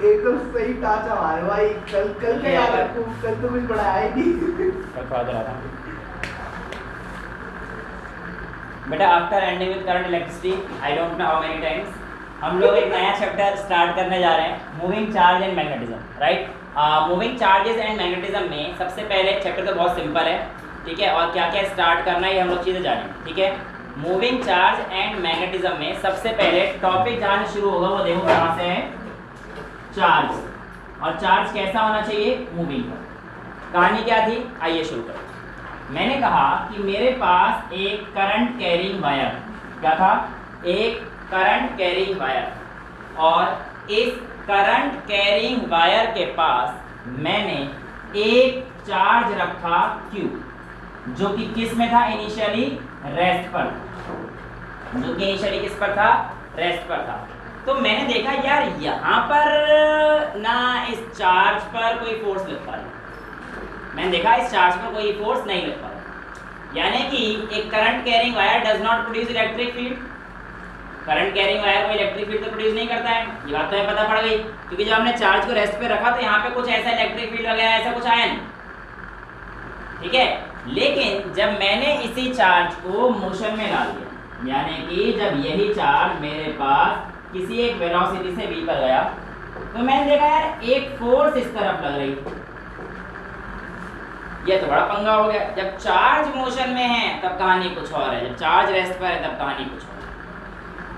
एकदम सही टाचा मारे भाई। कल कल क्या याद रखूं, कल तो कुछ पढ़ाया ही नहीं। बेटा after ending with current electricity I don't know how many times हम लोग एक नया चैप्टर स्टार्ट करने जा रहे हैं, moving charge and magnetism. Right, moving charges and magnetism में सबसे पहले चैप्टर तो बहुत सिंपल है, ठीक है, और क्या क्या स्टार्ट करना है ये हम लोग चीज़ें जानेंगे, ठीक है। मूविंग चार्ज एंड मैग्नेटिज्म में सबसे पहले टॉपिक जहाँ से शुरू होगा वो देखो कहाँ से है, चार्ज। और चार्ज कैसा होना चाहिए, मूविंग का। कहानी क्या थी, आइए शुरू करें। मैंने कहा कि मेरे पास एक करंट कैरिंग वायर, क्या था, एक करंट कैरिंग वायर, और इस करंट कैरिंग वायर के पास मैंने एक चार्ज रखा Q, जो कि किस में था, इनिशियली रेस्ट पर, जो कि इनिशियली किस पर था, रेस्ट पर था। तो मैंने देखा यार यहाँ पर ना इस चार्ज पर कोई फोर्स लग पा रही, मैंने देखा इस चार्ज पर कोई फोर्स नहीं लग पा रहा, यानी कि एक current carrying wire does not produce electric field. Current carrying wire को इलेक्ट्रिक फील्ड तो प्रोड्यूस नहीं करता है, ये बात तो हमें पता पड़ गई, क्योंकि जब हमने चार्ज को रेस्ट पे रखा तो यहाँ पे कुछ ऐसा इलेक्ट्रिक फील्ड वगैरह ऐसा कुछ आया नहीं, ठीक है। लेकिन जब मैंने इसी चार्ज को मोशन में डाल दिया, यानी कि जब यही चार्ज मेरे पास किसी एक वेलोसिटी से v पर गया, तो मैंने देखा यार एक फोर्स इस तरफ लग रही, ये तो बड़ा पंगा हो गया। जब चार्ज मोशन में है तब कहानी कुछ और है, जब चार्ज रेस्ट पर है तब कहानी कुछ और है।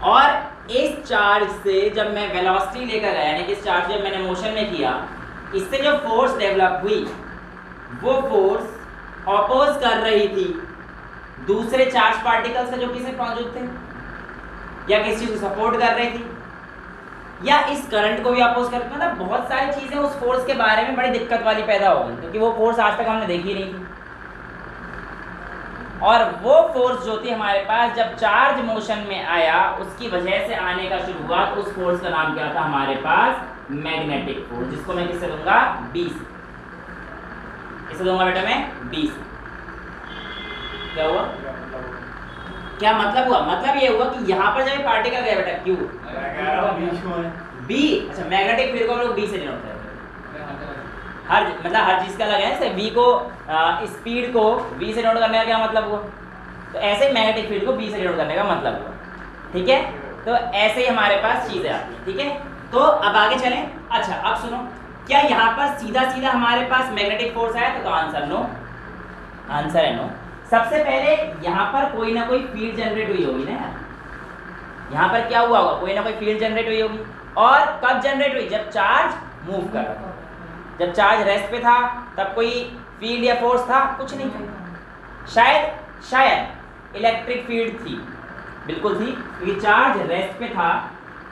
और इस चार्ज से जब मैं वेलोसिटी लेकर गया, यानी कि इस चार्ज जब मैंने मोशन में किया, इससे जो फोर्स डेवलप हुई वो फोर्स ऑपोज कर रही थी दूसरे चार्ज पार्टिकल्स से जो किसी मौजूद थे, या किसी चीज को सपोर्ट कर रही थी, या इस करंट को भी अपोज कर, मतलब बहुत सारी चीजें उस फोर्स के बारे में बड़ी दिक्कत वाली पैदा हो गई, क्योंकि वो फोर्स आज तक हमने देखी नहीं थी। और वो फोर्स जो थी हमारे पास जब चार्ज मोशन में आया, उसकी वजह से आने का शुरुआत, उस फोर्स का नाम क्या था हमारे पास, मैग्नेटिक फोर्स, जिसको मैं किससे दूंगा, बी से। किससे दूंगा बेटा मैं, बी से। क्या हुआ, क्या मतलब हुआ, मतलब ये हुआ कि यहाँ पर जब पार्टिकल गया बेटा क्यू बी, अच्छा मैग्नेटिक फील्ड को हम लोग बी से डिनोट करते हैं, हर मतलब हर चीज का अलग है, जैसे v को स्पीड को v से डिनोट करने का क्या मतलब हुआ, तो ऐसे ही मैग्नेटिक फील्ड को b से डिनोट करने का मतलब हुआ, ठीक है। तो ऐसे ही हमारे पास चीजें आती हैं, ठीक है। तो अब आगे चलें। अच्छा अब सुनो, क्या यहाँ पर सीधा सीधा हमारे पास मैग्नेटिक फोर्स आया, तो आंसर नो, आंसर है नो। सबसे पहले यहाँ पर कोई ना कोई फील्ड जनरेट हुई होगी ना यार, यहाँ पर क्या हुआ होगा, कोई ना कोई फील्ड जनरेट हुई होगी, और कब जनरेट हुई, जब चार्ज मूव कर रहा था। जब चार्ज रेस्ट पे था तब कोई फील्ड या फोर्स था, कुछ नहीं था, शायद इलेक्ट्रिक फील्ड थी, बिल्कुल थी, क्योंकि चार्ज रेस्ट पे था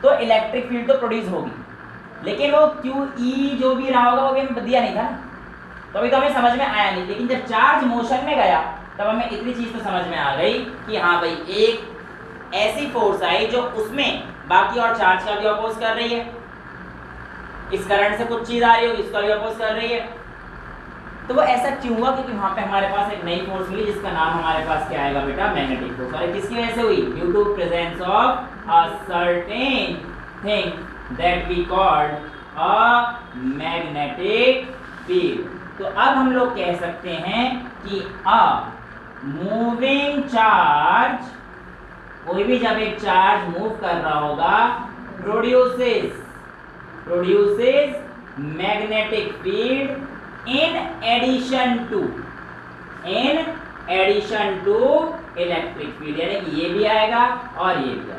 तो इलेक्ट्रिक फील्ड तो प्रोड्यूस होगी, लेकिन वो QE जो भी रहा होगा वो भी हमें दिया नहीं था, तो अभी तो हमें समझ में आया नहीं। लेकिन जब चार्ज मोशन में गया तब हमें इतनी चीज तो समझ में आ गई कि हाँ भाई एक ऐसी फोर्स आई जो उसमें बाकी और चार्ज का भी अपोज कर रही है, इस करंट से कुछ चीज आ रही होगी, इसका भी अपोज कर रही है। तो वो ऐसा क्यों हुआ, क्योंकि वहां पे हमारे पास एक नई फोर्स मिली जिसका नाम हमारे पास क्या आएगा बेटा, मैग्नेटिक फोर्स। और किसकी वजह से हुई, due to presence of a certain thing that we called a magnetic field. तो अब हम लोग कह सकते हैं कि अ मूविंग चार्ज, कोई भी जब एक चार्ज मूव कर रहा होगा, produces magnetic field in addition to electric field, यानी कि ये भी आएगा और ये भी आएगा।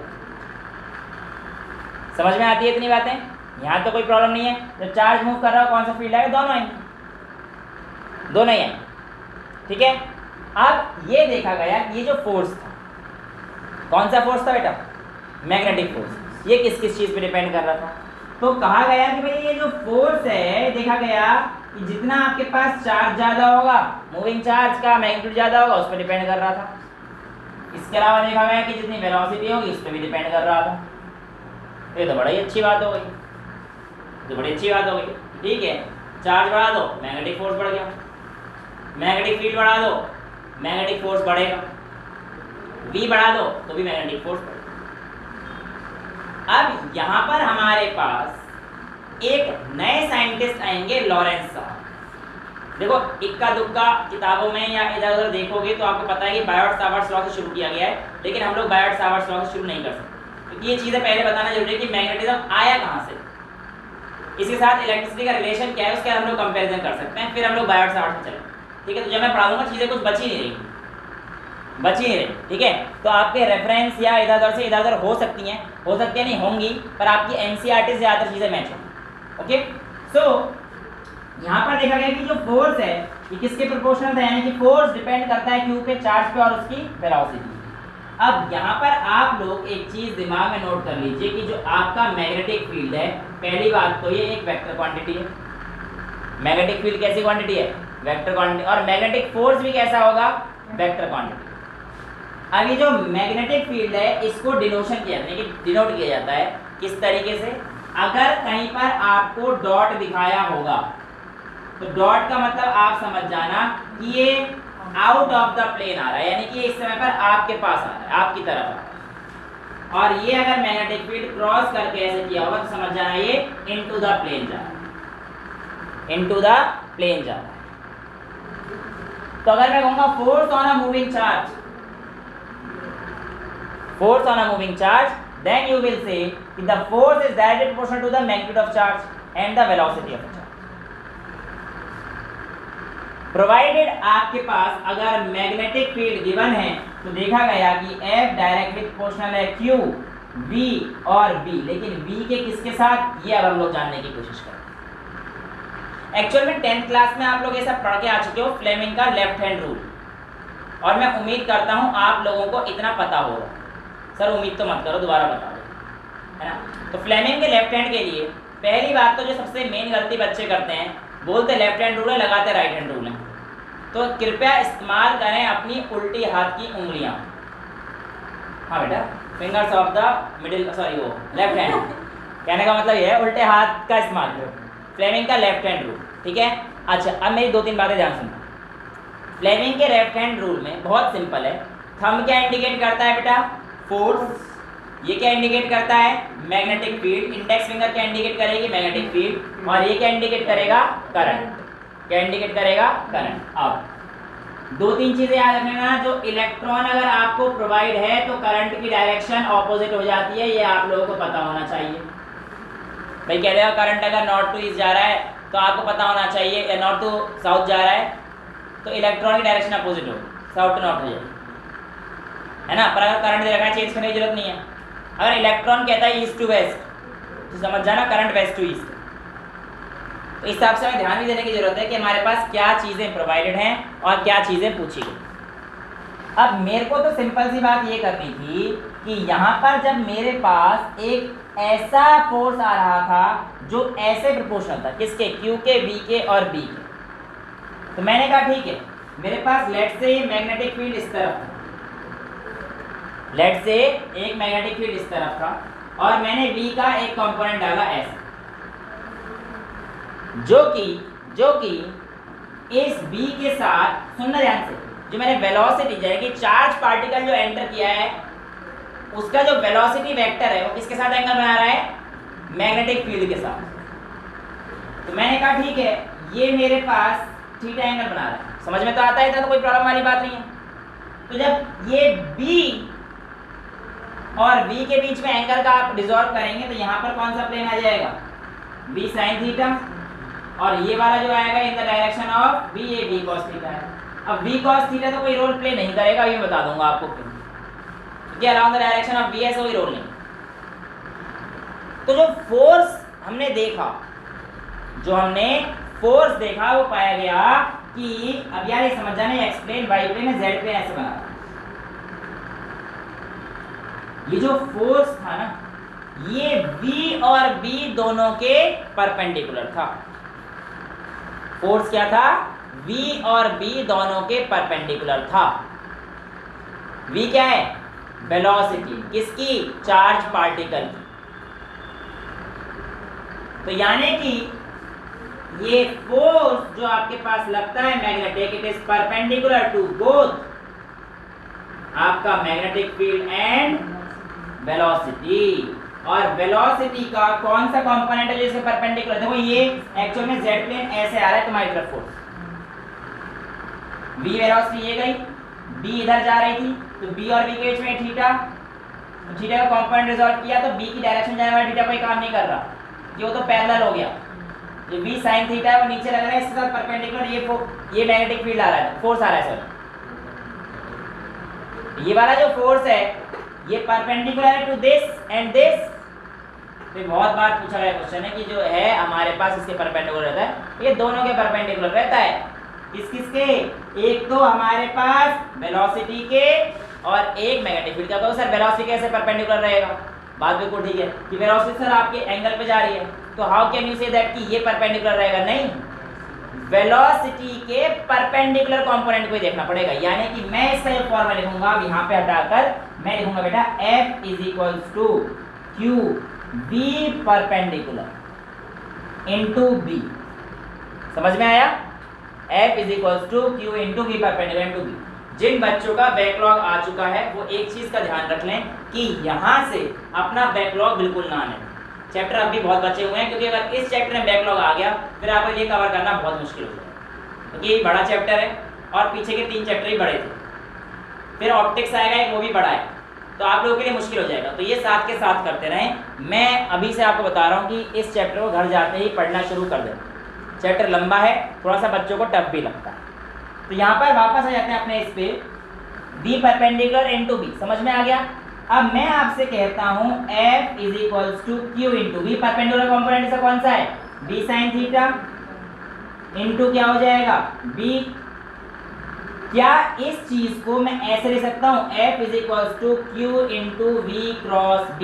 समझ में आती है इतनी बातें, यहाँ तो कोई प्रॉब्लम नहीं है। जब चार्ज मूव कर रहा हो कौन सा फील्ड आएगा, दोनों आएंगे, दोनों ही आएंगे, ठीक है। अब ये देखा गया कि ये जो फोर्स था, कौन सा फोर्स था बेटा, मैग्नेटिक फोर्स, ये किस किस चीज पे डिपेंड कर रहा था, तो कहा गया कि भाई ये जो फोर्स है, देखा गया कि जितना आपके पास चार्ज ज़्यादा होगा, मूविंग चार्ज का मैग्नीट्यूड ज़्यादा होगा, उस पर डिपेंड कर रहा था। इसके अलावा देखा गया कि जितनी वेलोसिटी होगी उस पर भी डिपेंड कर रहा था। ये तो बड़ी अच्छी बात हो गई, तो बड़ी अच्छी बात हो गई, ठीक है। चार्ज बढ़ा दो, मैग्नेटिक फोर्स बढ़ गया, मैग्नेटिक फील्ड बढ़ा दो, मैग्नेटिक फोर्स बढ़ेगा, v बढ़ा दो तो भी मैग्नेटिक फोर्स बढ़ेगा। अब यहाँ पर हमारे पास एक नए साइंटिस्ट आएंगे, लॉरेंस साहब। देखो इक्का दुक्का किताबों में या इधर उधर देखोगे तो आपको पता है कि बायोट-सावर्ट्स लॉ से शुरू किया गया है, लेकिन हम लोग बायोट-सावर्ट्स लॉ से शुरू नहीं कर सकते, क्योंकि ये चीज़ें पहले बताना जरूरी है कि मैग्नेटिज्म आया कहाँ से, इसके साथ इलेक्ट्रिसिटी का रिलेशन क्या है, उसके हम लोग कंपैरिजन कर सकते हैं, फिर हम लोग बायोट-सावर्ट्स में चलें। ठीक है, तो जब मैं पढ़ा दूंगा चीज़ें कुछ बची नहीं रही, ठीक है। तो आपके रेफरेंस या इधर उधर से इधर उधर हो सकती हैं नहीं होंगी, पर आपकी एनसीईआरटी से ज़्यादातर चीज़ें मैच होंगी। ओके, सो यहाँ पर देखा गया कि जो फोर्स है ये किसके प्रोपोर्शनल है, यानी कि फोर्स डिपेंड करता है क्यू पे, चार्ज पे और उसकी वेलोसिटी। अब यहाँ पर आप लोग एक चीज़ दिमाग में नोट कर लीजिए कि जो आपका मैग्नेटिक फील्ड है, पहली बात तो ये एक वेक्टर क्वांटिटी है। मैग्नेटिक फील्ड कैसी क्वांटिटी है, वेक्टर क्वांटिटी, और मैग्नेटिक फोर्स भी कैसा होगा, वेक्टर क्वांटिटी। अब ये जो मैग्नेटिक फील्ड है इसको डिनोशन किया जाता है, डिनोट किया जाता है किस तरीके से, अगर कहीं पर आपको डॉट दिखाया होगा तो डॉट का मतलब आप समझ जाना कि ये आउट ऑफ द प्लेन आ रहा है, यानी कि इस समय पर आपके पास आ रहा है, आपकी तरफ आ रहा है। और ये अगर मैग्नेटिक फील्ड क्रॉस करके ऐसे किया होगा तो समझ जाना ये इनटू द प्लेन जा रहा है, इनटू द प्लेन जा रहा है। तो अगर मैं कहूँगा force on a moving charge, force on a moving charge, then you will say that the force is directly proportional to the magnitude of charge and the velocity of the charge. Provided आपके पास अगर magnetic field given है तो देखा गया कि F directly proportional है Q, V और B, लेकिन V के किसके साथ, ये अब हम लोग जानने की कोशिश करें। एक्चुअल में 10th क्लास में आप लोग ये सब पढ़ के आ चुके हो, फ्लेमिंग का लेफ्ट हैंड रूल, और मैं उम्मीद करता हूँ आप लोगों को इतना पता होगा। सर उम्मीद तो मत करो, दोबारा बता दो, है ना। तो फ्लेमिंग के लेफ्ट हैंड के लिए पहली बात तो जो सबसे मेन गलती बच्चे करते हैं, बोलते लेफ्ट हैंड रूल है, लगाते राइट हैंड रूल है। तो कृपया इस्तेमाल करें अपनी उल्टी हाथ की उंगलियां। हाँ बेटा, fingers of the middle, sorry वो लेफ्ट हैंड, कहने का मतलब ये है उल्टे हाथ का इस्तेमाल करो। फ्लेमिंग का लेफ्ट हैंड रूल, ठीक है। अच्छा, अब मेरी 2-3 बातें ध्यान सुनना। फ्लेमिंग के लेफ्ट हैंड रूल में बहुत सिंपल है, थंब क्या इंडिकेट करता है बेटा, फोर्स, ये क्या इंडिकेट करता है, मैग्नेटिक फील्ड, इंडेक्स फिंगर क्या इंडिकेट करेगी, मैग्नेटिक फील्ड, और ये क्या इंडिकेट करेगा, करंट, क्या इंडिकेट करेगा, करंट। अब 2-3 चीजें याद रखना, जो इलेक्ट्रॉन अगर आपको प्रोवाइड है तो करंट की डायरेक्शन ऑपोजिट हो जाती है, ये आप लोगों को पता होना चाहिए। भाई कह रहे हो करंट अगर नॉर्थ टू ईस्ट जा रहा है तो आपको पता होना चाहिए, या नॉर्थ टू साउथ जा रहा है तो इलेक्ट्रॉन की डायरेक्शन अपोजिट होगी, साउथ टू नॉर्थ हो जाएगी, है ना। पर अगर करंट दे रखा है चेंज करने की जरूरत नहीं है। अगर इलेक्ट्रॉन कहता है ईस्ट टू वेस्ट तो समझ जाना करंट वेस्ट टू ईस्ट। तो इस हिसाब से हमें ध्यान भी देने की जरूरत है कि हमारे पास क्या चीज़ें प्रोवाइडेड हैं और क्या चीज़ें पूछी गई। अब मेरे को तो सिंपल सी बात ये करनी थी कि यहाँ पर जब मेरे पास एक ऐसा फोर्स आ रहा था जो ऐसे प्रोपोर्शनल था, किसके, क्यू के, वी के और बी के, तो मैंने कहा ठीक है, मेरे पास लेट से मैग्नेटिक फील्ड इस तरफ था, लेट से एक मैग्नेटिक फील्ड इस तरफ था, और मैंने V का एक कंपोनेंट डाला ऐसा, जो कि इस B के साथ, सुनना ध्यान से, जो मैंने वेलोसिटी यानी कि चार्ज पार्टिकल जो एंटर किया है उसका जो वेलोसिटी वेक्टर है वो किसके साथ एंगल बना रहा है, मैग्नेटिक फील्ड के साथ। तो मैंने कहा ठीक है, ये मेरे पास थीटा एंगल बना रहा है, समझ में तो आता है, तो कोई प्रॉब्लम वाली बात नहीं है। तो जब ये B और V के बीच में एंगल का आप डिसॉल्व करेंगे तो यहाँ पर कौन सा प्लेन आ जाएगा, V sin थीटा, और ये वाला जो आएगा in the direction of V, ये V cos थीटा है। अब V cos थीटा तो कोई रोल प्ले नहीं करेगा, ये बता दूंगा आपको क्यों, क्योंकि around the direction of V है, कोई रोल नहीं। तो जो फोर्स हमने देखा, वो पाया गया कि अब यार ये समझ जाने, एक्सप्लेन वाई प्लेन है, जेड प्लेन ऐसे बना था। ये जो फोर्स था ना, ये V और B दोनों के परपेंडिकुलर था। फोर्स क्या था, V और B दोनों के परपेंडिकुलर था। V क्या है, वेलोसिटी, किसकी, चार्ज पार्टिकल की। तो यानी कि ये फोर्स जो आपके पास लगता है magnetic, it is perpendicular to both आपका मैग्नेटिक फील्ड एंड वेलोसिटी, और वेलोसिटी का कौन सा कंपोनेंट है जो इसके परपेंडिकुलर। देखो ये एक्चुअल में जेड प्लेन ऐसे आ रहा है तुम्हारी तरफ फोर्स, v वेलोसिटी ये गई, b इधर जा रही थी, तो b और b के बीच में थीटा, थीटा का कंपोनेंट रिजॉल्व किया तो b की डायरेक्शन जाने वाला थीटा कोई काम नहीं कर रहा, ये तो पैरेलल हो गया। जो v sin थीटा है वो नीचे लग रहा है, इसके साथ परपेंडिकुलर ये मैग्नेटिक फील्ड आ रहा है, फोर्स आ रहा है सर। ये वाला जो फोर्स है ये परपेंडिकुलर है टू दिस एंड दिस। तो बहुत बार पूछा गया क्वेश्चन है कि जो है हमारे पास इसके परपेंडिकुलर रहता है, ये दोनों के परपेंडिकुलर रहता है। किस किस के? एक तो हमारे पास वेलोसिटी के और एक मैग्नेटिक फील्ड का। तो सर वेलोसिटी कैसे परपेंडिकुलर रहेगा? बात बिल्कुल ठीक है कि वेलोसिटी सर आपके एंगल पे जा रही है, तो how can you say that कि ये परपेंडिकुलर रहेगा? नहीं, वेलोसिटी के परपेंडिकुलर कंपोनेंट को ही देखना पड़ेगा। यानी कि मैं इसका जो फॉर्मूला लिखूंगा अब यहाँ पे हटाकर मैं लिखूंगा बेटा F = Q B perpendicular into B। समझ में आया? F = Q into B perpendicular into B। जिन बच्चों का बैकलॉग आ चुका है वो एक चीज का ध्यान रख लें कि यहाँ से अपना बैकलॉग बिल्कुल ना आने। चैप्टर अभी बहुत बचे हुए हैं, क्योंकि अगर इस चैप्टर में बैकलॉग आ गया फिर आपको ये कवर करना बहुत मुश्किल हो जाएगा, क्योंकि ये बड़ा चैप्टर है और पीछे के 3 चैप्टर ही बड़े थे, फिर ऑप्टिक्स आएगा एक, वो भी बड़ा है, तो आप लोगों के लिए मुश्किल हो जाएगा। तो ये साथ के साथ करते रहें। मैं अभी से आपको बता रहा हूँ कि इस चैप्टर को घर जाते ही पढ़ना शुरू कर दें। चैप्टर लंबा है, थोड़ा सा बच्चों को टफ भी लगता है। तो यहाँ पर वापस आ जाते हैं अपने इस पे B परपेंडिकुलर इनटू B। समझ में आ गया? अब मैं आपसे कहता हूँ F = Q into B। Perpendicular component इसका कौन सा है? B sin थीटा इंटू क्या हो जाएगा? B। क्या इस चीज को मैं ऐसे लिख सकता हूँ F = Q into V cross B।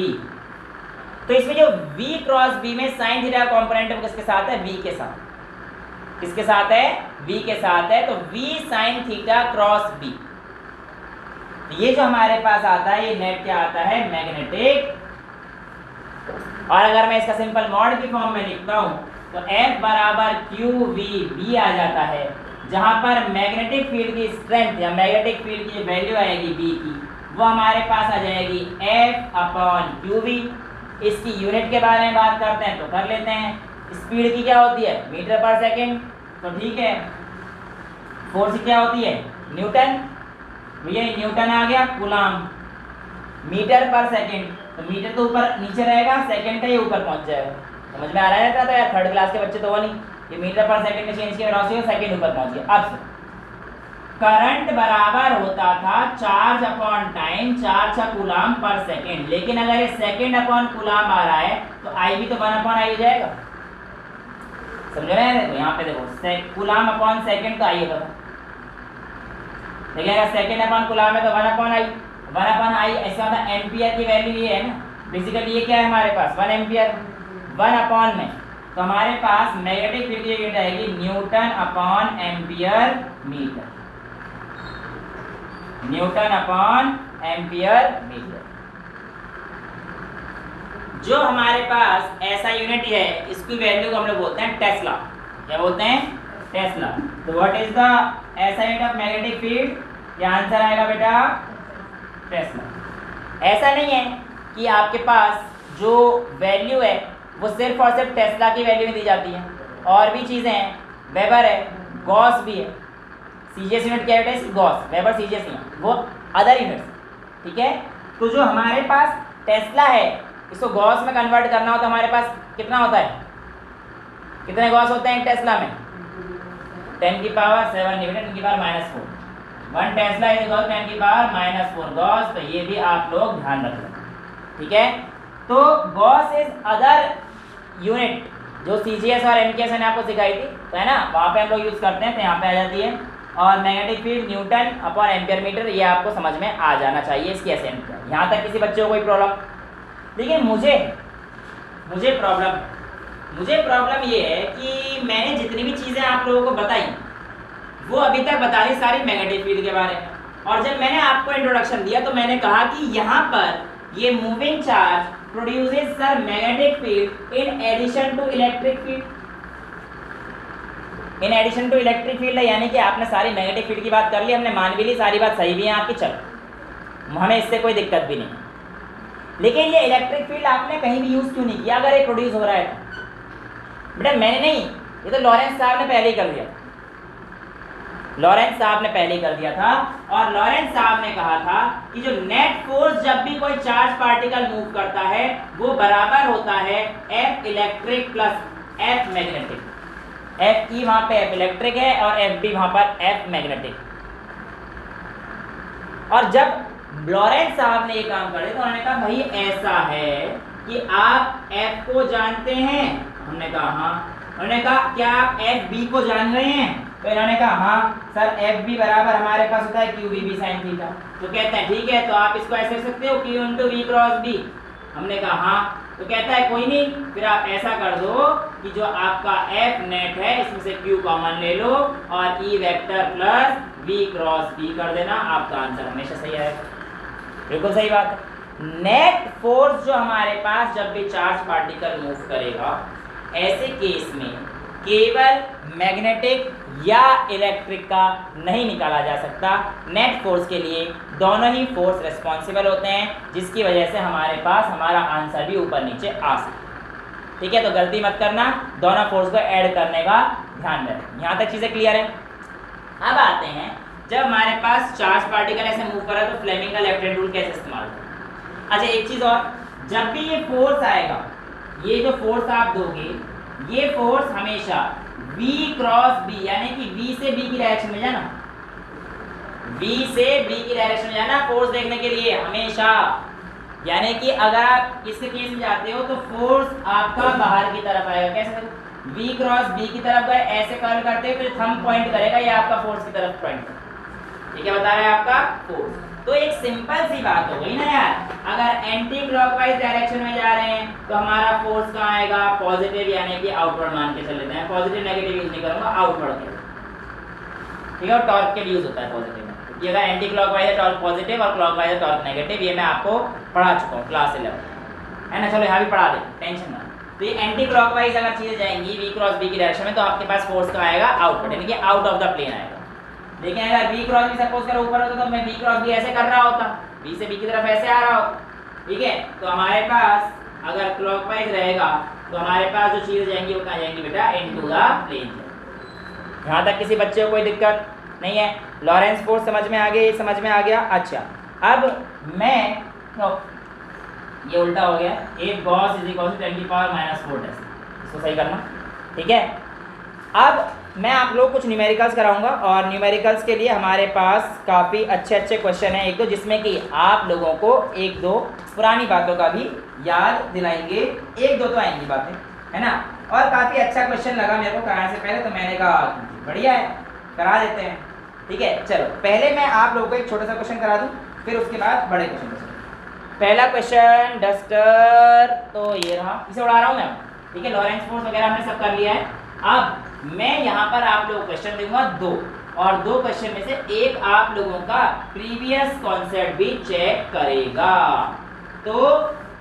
तो इसमें जो V क्रॉस B में sin थीटा कंपोनेंट है वो किसके साथ है? V के साथ। किसके साथ है? V के साथ है। तो V sin theta cross B, ये जो हमारे पास आता है ये नेट क्या आता है? मैग्नेटिक। और अगर मैं इसका सिंपल मॉड की फॉर्म में लिखता हूं तो F = QVB आ जाता है, जहां पर मैग्नेटिक फील्ड की स्ट्रेंथ या मैग्नेटिक फील्ड की वैल्यू आएगी B की, वो हमारे पास आ जाएगी F/QV। इसकी यूनिट के बारे में बात करते हैं तो कर लेते हैं। स्पीड की क्या होती है? मीटर पर सेकेंड। तो ठीक है, फोर्स की क्या होती है? न्यूटन। भैया न्यूटन आ गया। कूलाम मीटर पर सेकेंड, तो मीटर तो ऊपर नीचे रहेगा, सेकेंड का ये ऊपर पहुंच जाएगा। समझ में आ रहा है? तो यार थर्ड क्लास के बच्चे तो वो नहीं, ये मीटर पर सेकेंड में चेंज किया, वेलोसिटी सेकेंड ऊपर पहुंच गया। अब करंट बराबर होता था चार्ज अपॉन टाइम, 4 कूलाम पर सेकेंड। लेकिन अगर ये सेकेंड अपॉन कूलाम आ रहा है तो आई भी तो 1/i हो जाएगा। समझ रहे हैं? देखो यहाँ पे देखो कूलाम अपॉन सेकेंड तो आई होगा, लेकिन अगर सेकेंड अपॉन कूलाम है तो 1/i। 1/i ऐसा होता है, एम्पियर की वैल्यू ये है ना, बेसिकली ये क्या है हमारे पास? 1 एम्पियर। 1 में तो हमारे पास मैग्नेटिक फील्ड की यूनिट आएगी newton upon ampere metre. Newton upon ampere metre. जो हमारे पास ऐसा यूनिट है इसकी वैल्यू को हम लोग बोलते हैं टेस्ला। क्या बोलते हैं? टेस्ला। तो व्हाट इज द ऐसा यूनिट ऑफ मैग्नेटिक फील्ड? ये आंसर आएगा बेटा टेस्ला। ऐसा नहीं है कि आपके पास जो वैल्यू है वो सिर्फ और सिर्फ टेस्ला की वैल्यू में दी जाती है, और भी चीज़ें हैं, वेबर है, गॉस भी है। सीजीएस यूनिट क्या है? गॉस। वेबर सीजीएस नहीं, वो अदर यूनिट्स। ठीक है, तो जो हमारे पास टेस्ला है इसको गॉस में कन्वर्ट करना हो तो हमारे पास कितना होता है? कितने गॉस होते हैं टेस्ला में? 10⁻⁷ Newton 10⁻⁴। 1 Tesla is equal 10⁻⁴ Gauss. तो ये भी आप लोग ध्यान रख लें। ठीक है, तो गॉस इज अदर यूनिट जो सीजीएस और एमकेएस ने आपको सिखाई थी, तो है ना, वहाँ पे हम लोग यूज़ करते हैं, तो यहाँ पे आ जाती है। और magnetic field newton upon ampere metre, ये आपको समझ में आ जाना चाहिए इसकी एसेंट का। यहाँ तक किसी बच्चे को कोई प्रॉब्लम? लेकिन मुझे प्रॉब्लम ये है कि मैंने जितनी भी चीज़ें आप लोगों को बताई वो अभी तक बता दी सारी मैग्नेटिक फील्ड के बारे में। और जब मैंने आपको इंट्रोडक्शन दिया तो मैंने कहा कि यहाँ पर ये moving charge produces sir magnetic field in addition to electric field. In addition to electric field है, यानी कि आपने सारी मैग्नेटिक फील्ड की बात कर ली, हमने मान भी ली, सारी बात सही भी है आपकी, चलो हमें इससे कोई दिक्कत भी नहीं। लेकिन ये इलेक्ट्रिक फील्ड आपने कहीं भी यूज क्यों नहीं किया अगर ये प्रोड्यूस हो रहा है? बेटा मैंने नहीं, ये तो लॉरेंस साहब ने पहले ही कर दिया। लॉरेंस साहब ने पहले कर दिया था, और लॉरेंस साहब ने कहा था कि जो नेट फोर्स जब भी कोई चार्ज पार्टिकल मूव करता है वो बराबर होता है F electric plus F magnetic. F ई वहां पे F इलेक्ट्रिक है और F बी वहां पर F मैग्नेटिक। और जब लॉरेंस साहब ने ये काम कर दिया तो उन्होंने कहा भाई ऐसा है कि आप F को जानते हैं? हमने कहा हाँ। उन्होंने कहा क्या आप F बी को जान रहे हैं? तो इन्होंने कहा हाँ सर, एफ बी बराबर हमारे पास होता है Q B B sine theta. तो कहते हैं ठीक है, तो आप इसको ऐसे लिख सकते हो Q into V cross B. हमने कहा हाँ। तो कहता है कोई नहीं, फिर आप ऐसा कर दो कि जो आपका एफ नेट है इसमें से क्यू कॉमन ले लो और E vector plus V cross B कर देना, आपका आंसर हमेशा सही आएगा। बिल्कुल सही बात है। नेट फोर्स जो हमारे पास जब भी चार्ज पार्टिकल मूव करेगा, ऐसे केस में केवल मैग्नेटिक या इलेक्ट्रिक का नहीं निकाला जा सकता। नेट फोर्स के लिए दोनों ही फोर्स रिस्पॉन्सिबल होते हैं, जिसकी वजह से हमारे पास हमारा आंसर भी ऊपर नीचे आ सकता। ठीक है, तो गलती मत करना, दोनों फोर्स को ऐड करने का ध्यान रखें। यहाँ तक चीज़ें क्लियर है। अब आते हैं, जब हमारे पास चार्ज पार्टिकल ऐसे मूव कर रहा है तो फ्लेमिंग का लेफ्ट हैंड रूल कैसे इस्तेमाल करें? अच्छा एक चीज़ और, जब भी ये फोर्स आएगा, ये जो फोर्स आप दोगे, ये फोर्स हमेशा V क्रॉस B यानी कि V से B की डायरेक्शन में जाना, V से B की डायरेक्शन में जाना फोर्स देखने के लिए हमेशा। यानी कि अगर आप इसके केस में जाते हो तो फोर्स आपका बाहर की तरफ आएगा। कैसे? V क्रॉस B की तरफ गए, ऐसे कर्ल करते हो तो थंब पॉइंट करेगा, ये आपका फोर्स की तरफ पॉइंट करेगा। ये क्या बता रहा है आपका फोर्स? तो एक सिंपल सी बात हो गई ना यार, अगर एंटी क्लॉकवाइज डायरेक्शन में जा रहे हैं तो हमारा फोर्स कहाँ आएगा? पॉजिटिव, यानी कि आउटवर्ड मान के चल लेते हैं। पॉजिटिव नेगेटिव यूज नहीं करूंगा, आउटवर्ड के। ठीक है, और टॉर्क के लिए यूज होता है पॉजिटिव में। ये अगर एंटी क्लॉकवाइज है टॉर्क पॉजिटिव और क्लॉकवाइज है टॉर्क नेगेटिव, ये मैं आपको पढ़ा चुका हूँ क्लास 11 है ना। चलो यहाँ भी पढ़ा दे, टेंशन ना। तो ये एंटी क्लॉकवाइज अगर चीजें जाएंगी V क्रॉस B की डायरेक्शन में तो आपके पास फोर्स कहाँ आएगा? आउटवर्ड, यानी कि आउट ऑफ द प्लेन आएगा। लेकिन अगर B क्रॉस B सपोज करो ऊपर होता तो मैं B क्रॉस B ऐसे कर रहा होता, B से B की तरफ ऐसे आ रहा होता। ठीक है, तो हमारे पास अगर क्लॉकवाइज रहेगा तो हमारे पास जो चीज़ें जाएंगी वो कहाँ जाएंगी बेटा? Into the plane. यहाँ तक किसी बच्चे को कोई दिक्कत नहीं है? लॉरेंस फोर्स समझ में आ गया? ये समझ में आ गया? अच्छा, अब मैं ये उल्टा हो गया, एक गॉस इज इक्वल टू 10⁻⁻⁴ इसको सही करना। ठीक है, अब मैं आप लोग कुछ न्यूमेरिकल्स कराऊंगा और न्यूमेरिकल्स के लिए हमारे पास काफ़ी अच्छे अच्छे क्वेश्चन हैं एक दो, जिसमें कि आप लोगों को एक दो पुरानी बातों का भी याद दिलाएंगे। एक दो तो आएंगी बातें, है ना। और काफ़ी अच्छा क्वेश्चन लगा मेरे को कराने से पहले, तो मैंने कहा बढ़िया है, करा देते हैं। ठीक है, चलो पहले मैं आप लोगों को एक छोटा सा क्वेश्चन करा दूँ, फिर उसके बाद बड़े क्वेश्चन। पहला क्वेश्चन डस्टर, तो ये रहा, इसे उड़ा रहा हूँ मैं। ठीक है, लॉरेंस फोर्स वगैरह हमने सब कर लिया है। अब मैं यहाँ पर आप लोगों को क्वेश्चन दूंगा दो, और दो क्वेश्चन में से एक आप लोगों का प्रीवियस कॉन्सेप्ट भी चेक करेगा। तो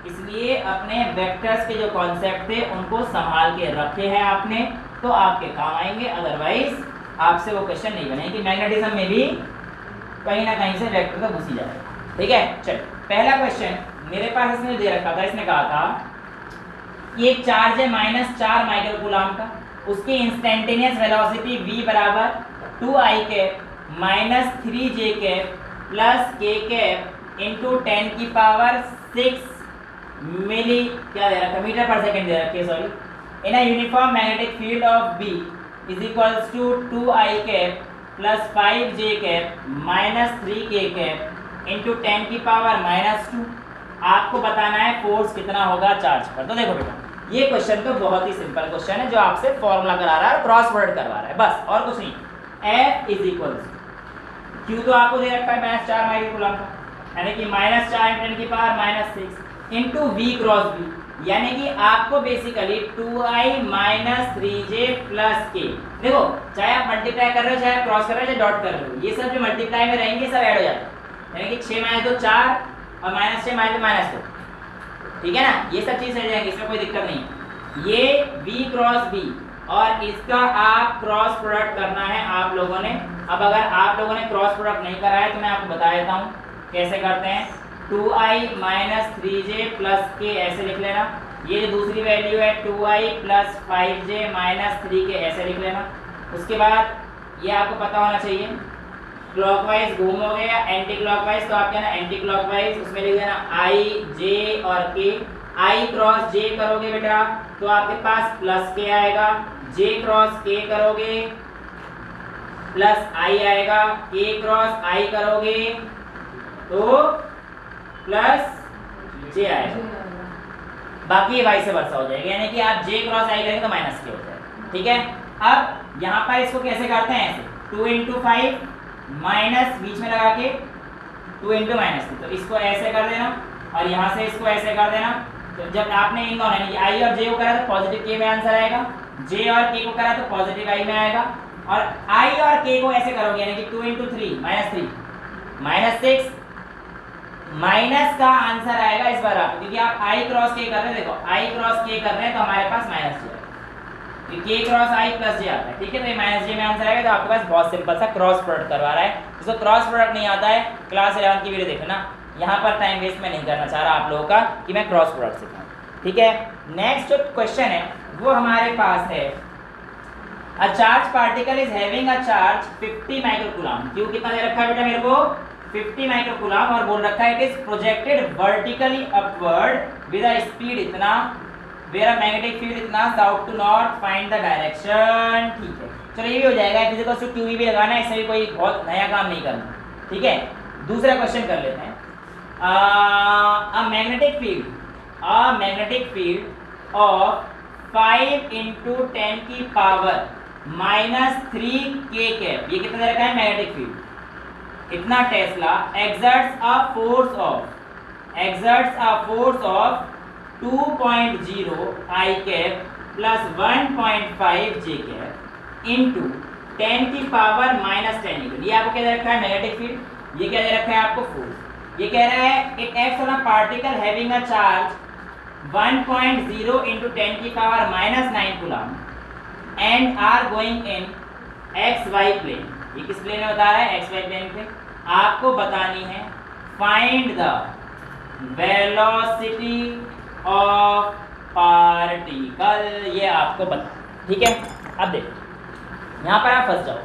इसलिए अपने वेक्टर्स के जो कॉन्सेप्ट थे उनको संभाल के रखे हैं आपने, तो आपके काम आएंगे। अदरवाइज आपसे वो क्वेश्चन नहीं बनेगी। मैग्नेटिज्म में भी कहीं ना कहीं से वेक्टर तो घुस ही जाएगा। ठीक है, चलो पहला क्वेश्चन मेरे पास इसने दे रखा था। इसने कहा था कि एक चार्ज है -4 माइक्रो कूलम का, उसकी इंस्टेंटेनियस वेलोसिटी v बराबर 2i cap -3j cap plus k cap into 10⁻⁶ milli क्या दे रखा, मीटर पर सेकेंड दे रखी है, sorry, in a uniform magnetic field of b is equals to 2i cap plus 5j cap -3k cap into 10⁻⁻²। आपको बताना है फोर्स कितना होगा चार्ज पर। तो देखो बेटा, ये क्वेश्चन तो बहुत ही सिंपल क्वेश्चन है, जो आपसे फॉर्मूला करा रहा है और क्रॉस प्रोडक्ट करवा रहा है, बस और कुछ नहीं। F इज इक्वल Q तो आपको दे रखा है -4 माइक्रो कूलम का, यानी कि -4 × 10⁻⁶ इंटू V क्रॉस B, यानी कि आपको basically 2i - 3j plus k। देखो, चाहे आप मल्टीप्लाई कर रहे हो, चाहे आप क्रॉस कर रहे हो, चाहे डॉट कर रहे हो, ये सब जो मल्टीप्लाई में रहेंगे सब ऐड हो जाता है, यानी कि 6 - 2 4 और -6 - 2। ठीक है ना, ये सब चीज़ रह जाएंगी, इसमें कोई दिक्कत नहीं। ये V क्रॉस B और इसका आप क्रॉस प्रोडक्ट करना है आप लोगों ने। अब अगर आप लोगों ने क्रॉस प्रोडक्ट नहीं करा है तो मैं आपको बता देता हूँ कैसे करते हैं। 2i माइनस 3j प्लस के ऐसे लिख लेना। ये जो दूसरी वैल्यू है 2i plus 5j minus 3k ऐसे लिख लेना। उसके बाद ये आपको पता होना चाहिए क्लॉकवाइज घूमोगे या एंटी क्लॉकवाइज, तो आप क्या ना एंटी क्लॉकवाइज उसमें लिख देना i j और k। i क्रॉस j करोगे बेटा तो आपके पास प्लस k आएगा, j क्रॉस k करोगे प्लस i आएगा, k क्रॉस i करोगे तो प्लस j आएगा, बाकी वाइस वर्सा हो जाएगा, यानी कि आप j क्रॉस i करेंगे तो माइनस k हो जाएगा। ठीक है, अब यहाँ पर इसको कैसे करते हैं, ऐसे 2 इंटू 5 माइनस बीच में लगा के 2 इंटू माइनस, तो इसको ऐसे कर देना और यहाँ से इसको ऐसे कर देना। तो जब आपने इन दोनों यानी i और j को करा तो पॉजिटिव k में आंसर आएगा, j और k को करा तो पॉजिटिव i में आएगा, और i और k को ऐसे करोगे यानी कि 2 इंटू 3 माइनस 3 माइनस 6 माइनस का आंसर आएगा इस बार आपको, क्योंकि आप i क्रॉस k कर रहे हैं। देखो i क्रॉस k कर रहे हैं तो हमारे पास माइनस j आएगा, k cross i plus j आता है। ठीक है, तो ये माइनस j में आंसर आएगा। तो आपके पास बहुत सिंपल सा क्रॉस प्रोडक्ट करवा रहा है। जिसको क्रॉस प्रोडक्ट नहीं आता है क्लास 11 की वीडियो देखना, यहाँ पर टाइम वेस्ट मैं नहीं करना चाह रहा आप लोगों का कि मैं क्रॉस प्रोडक्ट सिखाऊं। ठीक है, नेक्स्ट जो क्वेश्चन है वो हमारे पास है a charge particle is having a charge 50 microcoulomb. क्यों कितना दे रखा है बेटा मेरे को 50 माइक्रोकूलम, और बोल रखा है it is projected vertically upward with a speed इतना, वेयर अ मैग्नेटिक फील्ड इतना, south to north, find the direction. ठीक है, चलो ये भी हो जाएगा, फिजिकल टू क्यू भी लगाना है, इससे भी कोई बहुत नया काम नहीं करना। ठीक है, दूसरा क्वेश्चन कर लेते हैं। अ मैग्नेटिक फील्ड ऑफ 5 इंटू 10 की पावर माइनस 3 के कैप, ये कितना दे रखा है मैग्नेटिक फील्ड इतना Tesla, exerts a force of 2.0 I cap plus 1.5 J cap into 10 की पावर माइनस 10 न्यूटन। ये आपको क्या दे रखा है मैग्नेटिक फील्ड, ये क्या दे रखा है आपको फोर्स। ये कह रहा है it acts on a particle having a charge 1.0 into 10 की power minus 9 coulomb and are going in XY plane. ये किस प्लेन में बता रहा है, XY प्लेन पे। आपको बतानी है find the velocity of particle, ये आपको बता। ठीक है, अब देखो यहाँ पर आप फंस जाओ,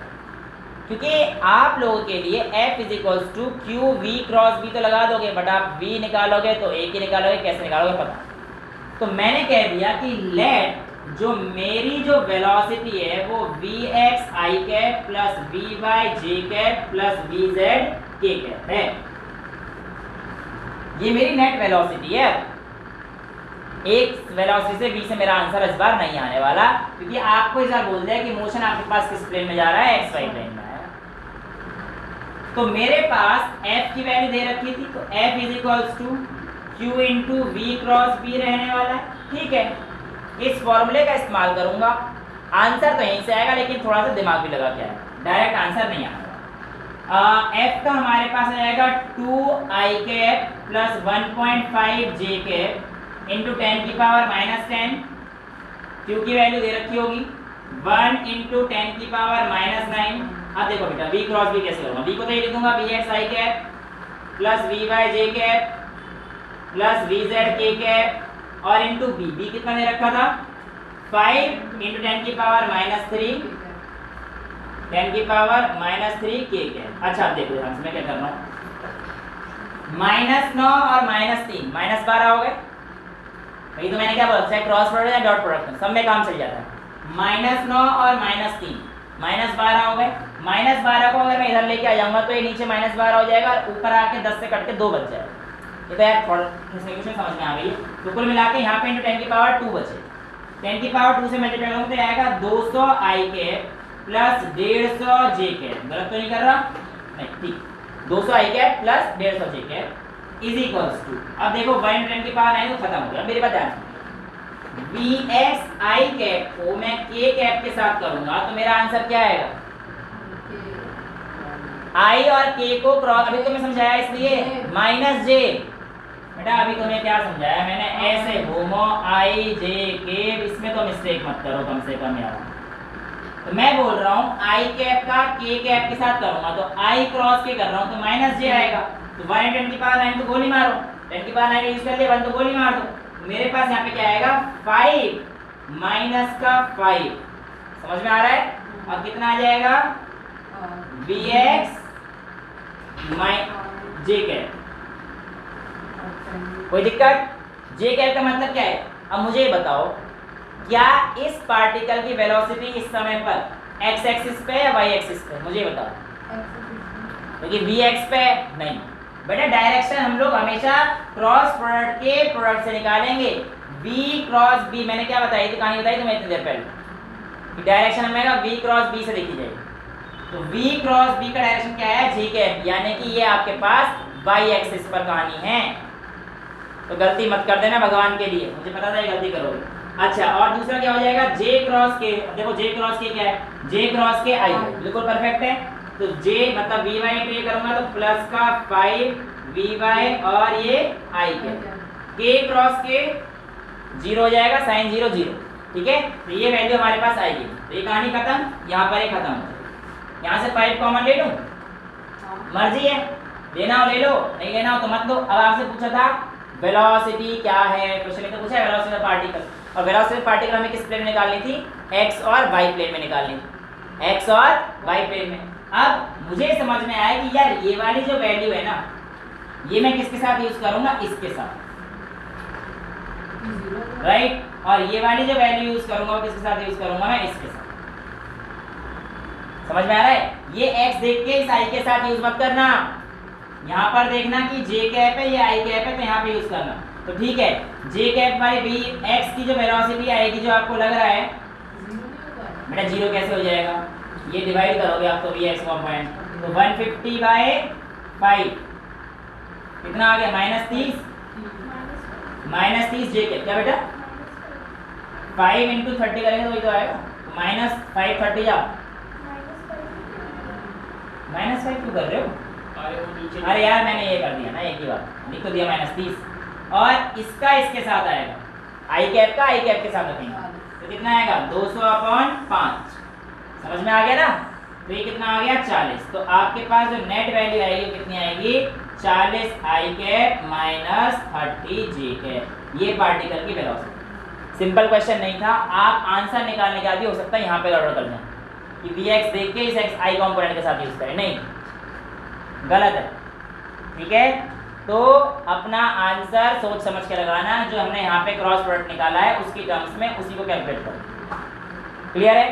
क्योंकि आप लोगों के लिए F is equals to Q V cross B तो लगा दोगे, बट आप V निकालोगे तो A की निकालोगे, कैसे निकालोगे पता। तो मैंने कह दिया कि लेट जो मेरी जो वेलोसिटी है वो Vx I cap plus Vy J cap plus Vz K cap है, ये मेरी नेट वेलोसिटी है। एक वेलोसिटी से V से मेरा आंसर इस बार नहीं आने वाला, क्योंकि आपको इस बार बोल दिया कि मोशन आपके पास किस प्लेन में जा रहा है, XY प्लेन में है। तो मेरे पास F की वैल्यू दे रखी थी, तो F is equals to Q into V cross B रहने वाला है। ठीक है, इस फॉर्मूले का इस्तेमाल करूंगा, आंसर तो यहीं से आएगा, लेकिन थोड़ा सा दिमाग भी लगा के आएगा, डायरेक्ट आंसर नहीं आएगा। F का हमारे पास आएगा 2I cap plus 1.5 J cap into 10 की पावर माइनस 10, Q की वैल्यू दे रखी होगी 1 इंटू 10 की पावर माइनस 9। अब देखो बेटा V क्रॉस B कैसे करूँगा, V को तो ये लिखूंगा Vx I cap plus Vy J cap plus Vz K cap और इंटू B कितना दे रखा था 5 इंटू 10 की पावर माइनस 3, 10 की पावर माइनस 3 K कैप। अच्छा अब देखो ध्यान से मैं क्या कर रहा हूँ, माइनस 9 और माइनस 3 माइनस 12 हो गए। भाई तो मैंने क्या बोला, चाहे क्रॉस प्रोडक्ट या डॉट प्रोडक्ट सब में काम चल जाता है। माइनस 9 और माइनस 3 माइनस 12 हो गए। माइनस 12 को अगर मैं इधर लेके आ जाऊंगा तो ये नीचे माइनस 12 हो जाएगा और ऊपर आके 10 से कट के 2 बच जाएगा। ये तो यार थोड़ा समझ में आ गई है। तो कुल मिला के यहाँ पे इंटू 10 की पावर 2 बचे, 10 की पावर 2 से मल्टीप्लाई करूँगा तो आएगा 200 I cap plus 150 J cap. गलत तो नहीं कर रहा, नहीं ठीक, 200 I cap plus 150 J cap is equals to, अब देखो 1 10 की पावर 9 तो खत्म हो गया। मेरे पास ध्यान Vx I कैप को मैं K कैप के साथ करूंगा तो मेरा आंसर क्या आएगा, I और K को क्रॉस, अभी तो मैं समझाया इसलिए माइनस J। बेटा अभी तुम्हें क्या समझाया मैंने, ऐसे घूमो I J K, इसमें तो मिस्टेक मत करो कम से कम यार। तो मैं बोल रहा हूँ I कैप का K कैप के साथ करूंगा तो I क्रॉस K कर रहा हूँ तो माइनस J आएगा। तो 1 × 10 की पावर 9 तो गोली मारो, 10 की पावर 9 यूज कर लिया 1 तो गोली मार दो। मेरे पास यहाँ पे क्या आएगा 5 माइनस का 5, समझ में आ रहा है? और कितना आ जाएगा bx j कैप। कोई दिक्कत? j कैप का मतलब क्या है? अब मुझे ये बताओ क्या इस पार्टिकल की वेलोसिटी इस समय पर x एक्सिस पे या y एक्सिस पे? मुझे बताओ, क्योंकि bx पे नहीं। बेटा डायरेक्शन हम लोग हमेशा क्रॉस प्रोडक्ट के प्रोडक्ट से निकालेंगे। v क्रॉस b, मैंने क्या बताई थी, कहानी बताई तुम्हें इतनी देर पहले कि डायरेक्शन हमें v क्रॉस b से देखी जाएगी। तो v क्रॉस b का डायरेक्शन क्या है j कैप, यानी कि ये आपके पास y एक्सिस पर कहानी है। तो गलती मत कर देना भगवान के लिए, मुझे पता था ये गलती करोगे। अच्छा, और दूसरा क्या हो जाएगा j क्रॉस k। देखो j क्रॉस k क्या है, j क्रॉस k i, बिल्कुल परफेक्ट है। तो j मतलब vy पे ये करूंगा तो प्लस का 5 vy और ये i के, k क्रॉस k 0 हो जाएगा, साइन 0 0, ठीक है। तो ये वैल्यू हमारे पास आएगी। तो ये कहानी खत्म, यहाँ पर ये खत्म हो जाएगी। यहाँ से 5 कॉमन ले लूँ, मर्जी है, लेना हो ले लो, नहीं लेना हो तो मत लो। अब आपसे पूछा था वेलोसिटी क्या है, क्वेश्चन में तो पूछा है वेलोसिटी ऑफ पार्टिकल, और वेलोसिटी ऑफ पार्टिकल हमें किस प्लेन में निकालनी थी, x और y प्लेन में निकालनी थी, x और y प्लेन में। अब मुझे समझ में आया कि यार ये वाली जो वैल्यू है ना, ये मैं किसके साथ यूज करूंगा, इसके साथ, राइट। और ये वाली जो वैल्यू यूज करूंगा वो किसके साथ यूज करूंगा, मैं इसके साथ। समझ में आ रहा है? ये x देख के इस i के साथ यूज मत करना, यहाँ पर देखना कि j कैप है ये i कैप है, तो यहाँ पे यूज करना। तो ठीक है, j cap by b, x की जो वेलोसिटी आएगी जो आपको लग रहा है बेटा 0 कैसे हो जाएगा, ये डिवाइड करोगे आप तो vx कॉम्पोनेंट, तो 150 बाय 5 कितना आ गया -30, -30 j कैप, क्या बेटा 5 × 30 करेंगे तो वही तो आएगा, -5 30 जा, -5 क्यों कर रहे हो? अरे यार मैंने ये कर दिया ना, एक ही बात लिख तो दिया -30, और इसका इसके साथ आएगा, आई कैप का आई कैप के साथ रखेंगे तो कितना आएगा 200/5, समझ में आ गया ना। तो ये कितना आ गया 40। तो आपके पास जो नेट वैल्यू आएगी वो कितनी आएगी 40 आई कैप माइनस 30 जे कैप, ये पार्टिकल की वेलोसिटी। सिंपल क्वेश्चन नहीं था, आप आंसर निकालने का भी हो सकता है यहाँ पे ऑर्डर कर दें कि vx देख के इस x i कॉम्पोनेंट के साथ यूज करें, नहीं गलत है, ठीक है। तो अपना आंसर सोच समझ के लगाना, जो हमने यहाँ पे क्रॉस प्रोडक्ट निकाला है उसकी टर्म्स में उसी को कैलकुलेट करो। क्लियर है?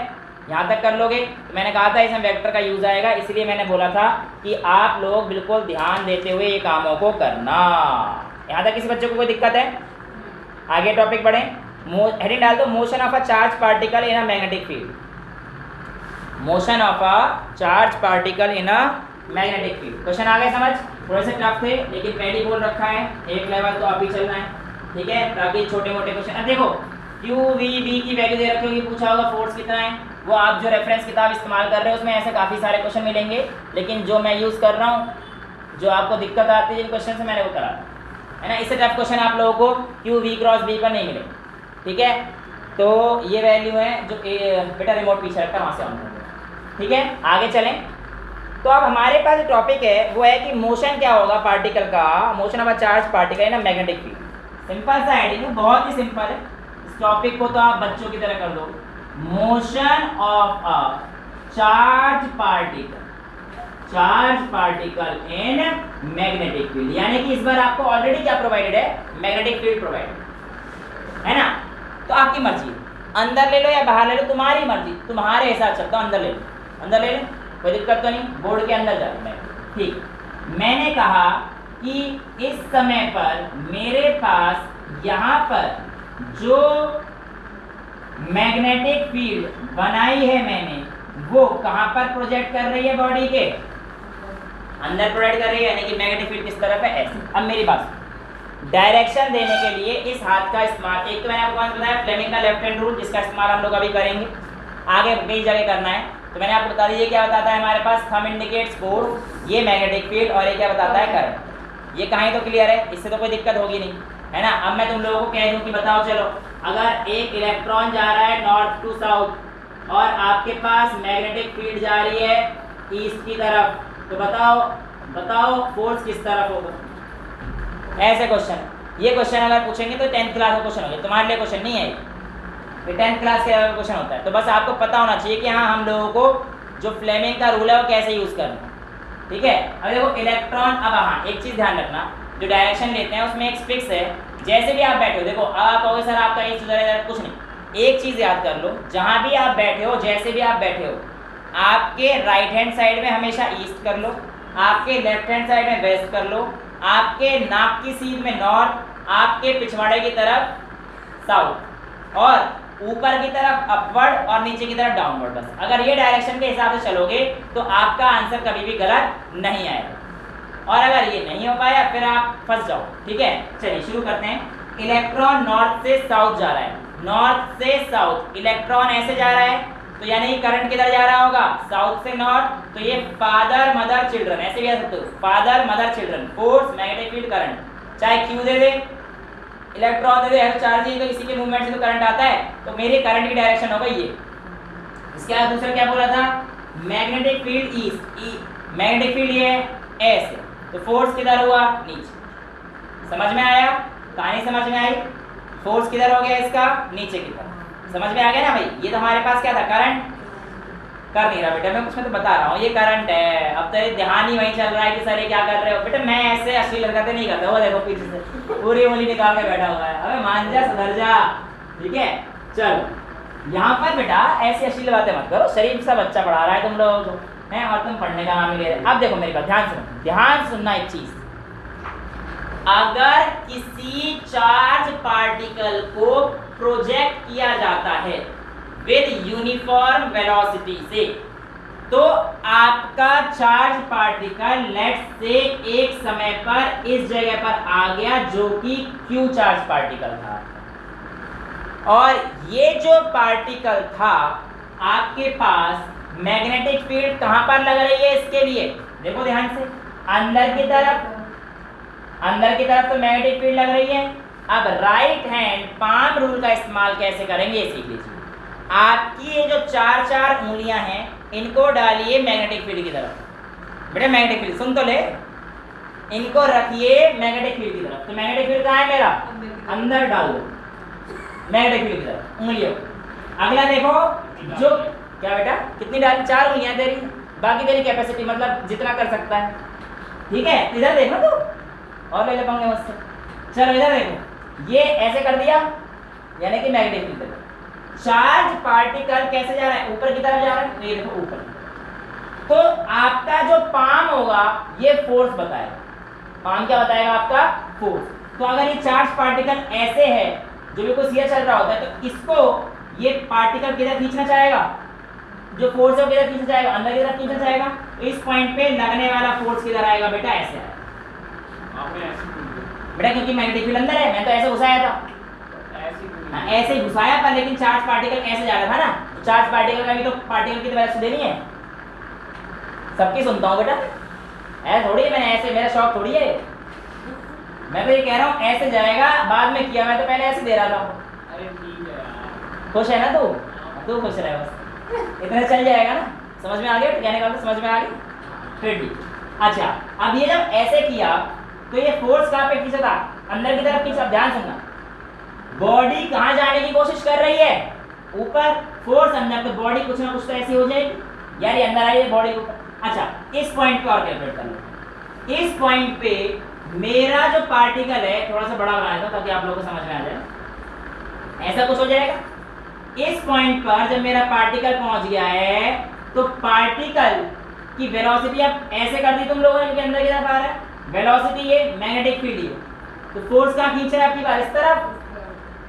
यहाँ तक कर लोगे? तो मैंने कहा था इसमें वेक्टर का यूज आएगा, इसलिए मैंने बोला था कि आप लोग बिल्कुल ध्यान देते हुए ये कामों को करना। यहाँ तक किसी बच्चे को कोई दिक्कत है? आगे टॉपिक बढ़े, हेडिंग डाल दो motion of a charge particle in a magnetic field. Motion of a charge particle in a magnetic field. Question आ गए समझ? थोड़े से टफ थे लेकिन पहले बोल रखा है, एक लेवल तो अभी चलना है, ठीक है। ताकि छोटे मोटे क्वेश्चन, अब देखो क्यू वी बी की वैल्यू दे रखी होगी, पूछा होगा फोर्स कितना है, वो आप जो रेफरेंस किताब इस्तेमाल कर रहे हो उसमें ऐसे काफ़ी सारे क्वेश्चन मिलेंगे, लेकिन जो मैं यूज़ कर रहा हूँ, जो आपको दिक्कत आती है जिन क्वेश्चन से मैंने वो करा है ना, इससे टफ क्वेश्चन आप लोगों को क्यू वी क्रॉस बी पर नहीं मिले, ठीक है। तो ये वैल्यू है जो बेटा रिमोट पीछे रखा वहाँ से ऑन कर दो, ठीक है। आगे चलें। तो अब हमारे पास जो टॉपिक है वो है कि मोशन क्या होगा पार्टिकल का, motion of a charge particle in a magnetic field. Simple सा हेडिंग है, बहुत ही सिंपल है। इस टॉपिक को तो आप बच्चों की तरह कर दो, motion of a charge particle in magnetic field, यानी कि इस बार आपको ऑलरेडी क्या प्रोवाइडेड है, मैग्नेटिक फील्ड प्रोवाइडेड है ना। तो आपकी मर्जी, अंदर ले लो या बाहर ले लो, तुम्हारी मर्जी, तुम्हारे हिसाब से चलता, अंदर ले लो, अंदर ले लो, कोई दिक्कत तो नहीं, बोर्ड के अंदर जा मैं ठीक। मैंने कहा कि इस समय पर मेरे पास यहाँ पर जो मैग्नेटिक फील्ड बनाई है मैंने, वो कहाँ पर प्रोजेक्ट कर रही है, बॉडी के अंदर प्रोजेक्ट कर रही है, यानी कि मैग्नेटिक फील्ड किस तरफ है, ऐसे। अब मेरी बात, डायरेक्शन देने के लिए इस हाथ का इस्तेमाल, एक तो मैंने आपको बताया फ्लेमिंग का लेफ्ट हैंड रूल, जिसका इस्तेमाल हम लोग अभी करेंगे, आगे कई जगह करना है। तो मैंने आपको बता दीजिए क्या बताता है हमारे पास, थंब इंडिकेट्स फोर्स, ये मैग्नेटिक फील्ड, और ये क्या बताता है, करंट। ये कहीं तो क्लियर है, इससे तो कोई दिक्कत होगी नहीं, है ना। अब मैं तुम लोगों को कह दूं कि बताओ, चलो अगर एक इलेक्ट्रॉन जा रहा है नॉर्थ टू साउथ और आपके पास मैग्नेटिक फील्ड जा रही है ईस्ट की तरफ, तो बताओ बताओ फोर्स किस तरफ होगा, ऐसे क्वेश्चन। ये क्वेश्चन अगर पूछेंगे तो 10th क्लास का क्वेश्चन होगा, तुम्हारे लिए क्वेश्चन नहीं है ये 10th क्लास के लेवल का क्वेश्चन होता है। तो बस आपको पता होना चाहिए कि हाँ हम लोगों को जो फ्लेमिंग का रूल है वो कैसे यूज़ करना है, ठीक है। अब देखो इलेक्ट्रॉन, अब हाँ एक चीज़ ध्यान रखना, जो डायरेक्शन लेते हैं उसमें एक फिक्स है, जैसे भी आप बैठे हो, देखो अब आप कहोगे सर आपका ये सुधर है, कुछ नहीं, एक चीज़ याद कर लो, जहाँ भी आप बैठे हो, जैसे भी आप बैठे हो, आपके राइट हैंड साइड में हमेशा ईस्ट कर लो, आपके लेफ्ट हैंड साइड में वेस्ट कर लो, आपके नाक की सीध में नॉर्थ, आपके पिछवाड़े की तरफ साउथ, और ऊपर की तरफ अपवर्ड और नीचे की तरफ डाउनवर्ड। बस अगर ये डायरेक्शन के हिसाब से चलोगे तो आपका आंसर कभी भी गलत नहीं आएगा, और अगर ये नहीं हो पाया फिर आप फंस जाओ, ठीक है। चलिए शुरू करते हैं। इलेक्ट्रॉन नॉर्थ से साउथ जा रहा है, नॉर्थ से साउथ इलेक्ट्रॉन ऐसे जा रहा है, तो यानी करंट किधर जा रहा होगा, साउथ से नॉर्थ, तो ये फादर मदर चिल्ड्रन, ऐसे भी आ सकते हो, father mother children, force magnetic field current, चाहे क्यू दे दे, इलेक्ट्रॉन दे दे, हर चार्ज ही, तो इसी के मूवमेंट से तो करंट आता है, तो मेरी करंट की डायरेक्शन होगा ये। इसके बाद दूसरा क्या बोला था, magnetic field east, magnetic field ये ऐसे, तो फोर्स किधर हुआ, नीचे। समझ में आया, कहानी समझ में आई, फोर्स किधर हो गया इसका, नीचे की तरफ। समझ में आ गया ना भाई। ये तो हमारे पास क्या था, करंट, कर नहीं रहा बेटा मैं, उसमें तो बता रहा हूँ ये करंट है। अब तेरे ध्यान ही वही चल रहा है कि सर ये क्या कर रहे हो बेटा, मैं ऐसे अश्लील हरकतें नहीं करता, वो देखो पीछे से पूरी उंगली निकाल के बैठा हुआ है, अबे मान जा, सुधर जा, ठीक है। चलो यहाँ पर बेटा ऐसी अश्लील बातें मत करो, शरीफ सा बच्चा पढ़ा रहा है तुम लोगों को हैं, और तुम पढ़ने का नाम ले रहे। अब देखो मेरी बात ध्यान सुनो, ध्यान सुनना एक चीज, अगर किसी चार्ज पार्टिकल को प्रोजेक्ट किया जाता है विद यूनिफॉर्म वेलोसिटी से, तो आपका चार्ज पार्टिकल लेट से एक समय पर इस जगह पर आ गया जो कि क्यू चार्ज पार्टिकल था, और ये जो पार्टिकल था आपके पास मैग्नेटिक फील्ड कहां पर लग रही है, इसके लिए देखो ध्यान से, अंदर की तरफ, अंदर की तरफ तो मैग्नेटिक फील्ड लग रही है। अब राइट हैंड पाम रूल का इस्तेमाल कैसे करेंगे ये सीख लीजिए। आपकी ये जो चार चार उंगलियां हैं इनको डालिए मैग्नेटिक फील्ड की तरफ, बेटा मैग्नेटिक फील्ड सुन तो ले, इनको रखिए मैग्नेटिक फील्ड की तरफ। तो मैग्नेटिक फील्ड कहाँ है मेरा, अंदर डाल दो मैग्नेटिक फील्ड की तरफ उंगलियों। अगला देखो, जो क्या बेटा कितनी डाली, चार उंगलियां तेरी, बाकी तेरी कैपेसिटी मतलब जितना कर सकता है, ठीक है। इधर देखो तो, और ले ले पंगे मुझसे। चलो इधर देखो, ये ऐसे कर दिया यानी कि मैग्नेटिक फील्ड। चार्ज पार्टिकल कैसे जा रहा है, ऊपर की तरफ जा रहा है, तो ये देखो ऊपर, तो आपका जो पाम होगा ये फोर्स बताएगा। पाम क्या बताएगा आपका, फोर्स। तो अगर ये चार्ज पार्टिकल ऐसे है जो बिल्कुल सीधा चल रहा होता है, तो इसको ये पार्टिकल किधर खींचना चाहेगा, जो फोर्स है वो किधर खींचना चाहेगा, अंदर की तरफ खींचना चाहेगा। तो इस पॉइंट पे लगने वाला फोर्स किधर आएगा बेटा, ऐसे आएगा बेटा, क्योंकि मैग्नेटिक फील्ड अंदर है, मैं तो ऐसे घुसाया था, ऐसे ही घुसाया था, लेकिन चार्ज पार्टिकल ऐसे जा रहा था ना, तो चार्ज पार्टिकल का भी तो पार्टिकल की तरफ से देनी है। सबकी सुनता हूँ बेटा, ऐसे थोड़ी है, मैंने ऐसे, मेरा शौक थोड़ी है, मैं तो ये कह रहा हूँ ऐसे जाएगा, बाद में किया, मैं तो पहले ऐसे दे रहा था। अरे ठीक है, खुश है ना तू, तू खुश रहे बस, इतना चल जाएगा ना। समझ में आ गया कहने का, समझ में आ गई, फिर ठीक। अच्छा अब ये जब ऐसे किया तो ये फोर्स कहाँ पे खींचा था, अंदर की तरफ खींचा। ध्यान सुनना, बॉडी कहाँ जाने की कोशिश कर रही है, ऊपर, फोर्स अंदर, तो बॉडी कुछ ना कुछ तो ऐसी हो जाएगी यार, ये अंदर आई है बॉडी के ऊपर। अच्छा इस पॉइंट पे और कैलकुलेट कर लो, इस पॉइंट पे मेरा जो पार्टिकल है, थोड़ा सा बड़ा बनाया था ताकि आप लोगों को समझ में आ जाए, ऐसा कुछ हो जाएगा। इस पॉइंट पर जब मेरा पार्टिकल पहुंच गया है, तो पार्टिकल की वेलोसिटी अब ऐसे कर दी तुम लोगों ने, क्योंकि अंदर की तरफ आ रहा है, वेलोसिटी ये मैग्नेटिक फील्ड ये, तो फोर्स कहाँ खींच रहा है आपकी बात, इस तरफ।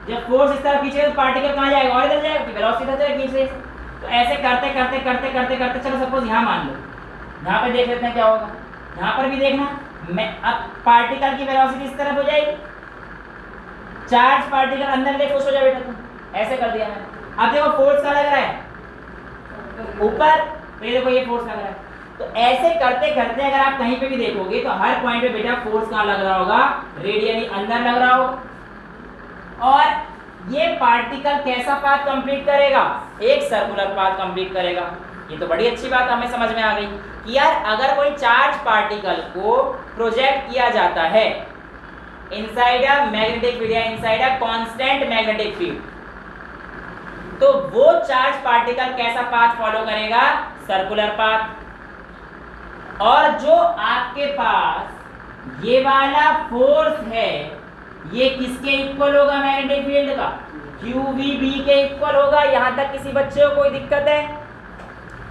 जब फोर्स इस तरफ खींचेगा तो पार्टिकल कहाँ जाएगा, और इधर जाएगा, वेलोसिटी इधर खींच रही है। तो ऐसे करते करते करते करते करते, चलो सपोज यहाँ मान लो, यहाँ पे देख लेते हैं क्या होगा, यहाँ पर भी देखना, मैं अब पार्टिकल की वेलोसिटी इस तरफ हो जाएगी, चार्ज पार्टिकल अंदर ले, खुश हो जाए बेटा तुम, ऐसे कर दिया मैंने। अब देखो फोर्स कहाँ लग रहा है, ऊपर, तो ये देखो ये फोर्स लग रहा है। तो ऐसे करते करते अगर आप कहीं पे भी देखोगे तो हर पॉइंट पे बेटा फोर्स कहाँ लग रहा होगा, रेडियली अंदर लग रहा होगा। और ये पार्टिकल कैसा पाथ कंप्लीट करेगा, एक सर्कुलर पाथ कंप्लीट करेगा। ये तो बड़ी अच्छी बात हमें समझ में आ गई कि यार अगर कोई चार्ज पार्टिकल को प्रोजेक्ट किया जाता है इनसाइड अ मैग्नेटिक फील्ड या inside a constant magnetic field, तो वो चार्ज पार्टिकल कैसा पाथ फॉलो करेगा? Circular path. और जो आपके पास ये वाला फोर्स है ये किसके इक्वल होगा? मैग्नेटिक फील्ड का QVB के इक्वल होगा। यहां तक किसी बच्चे को कोई दिक्कत है?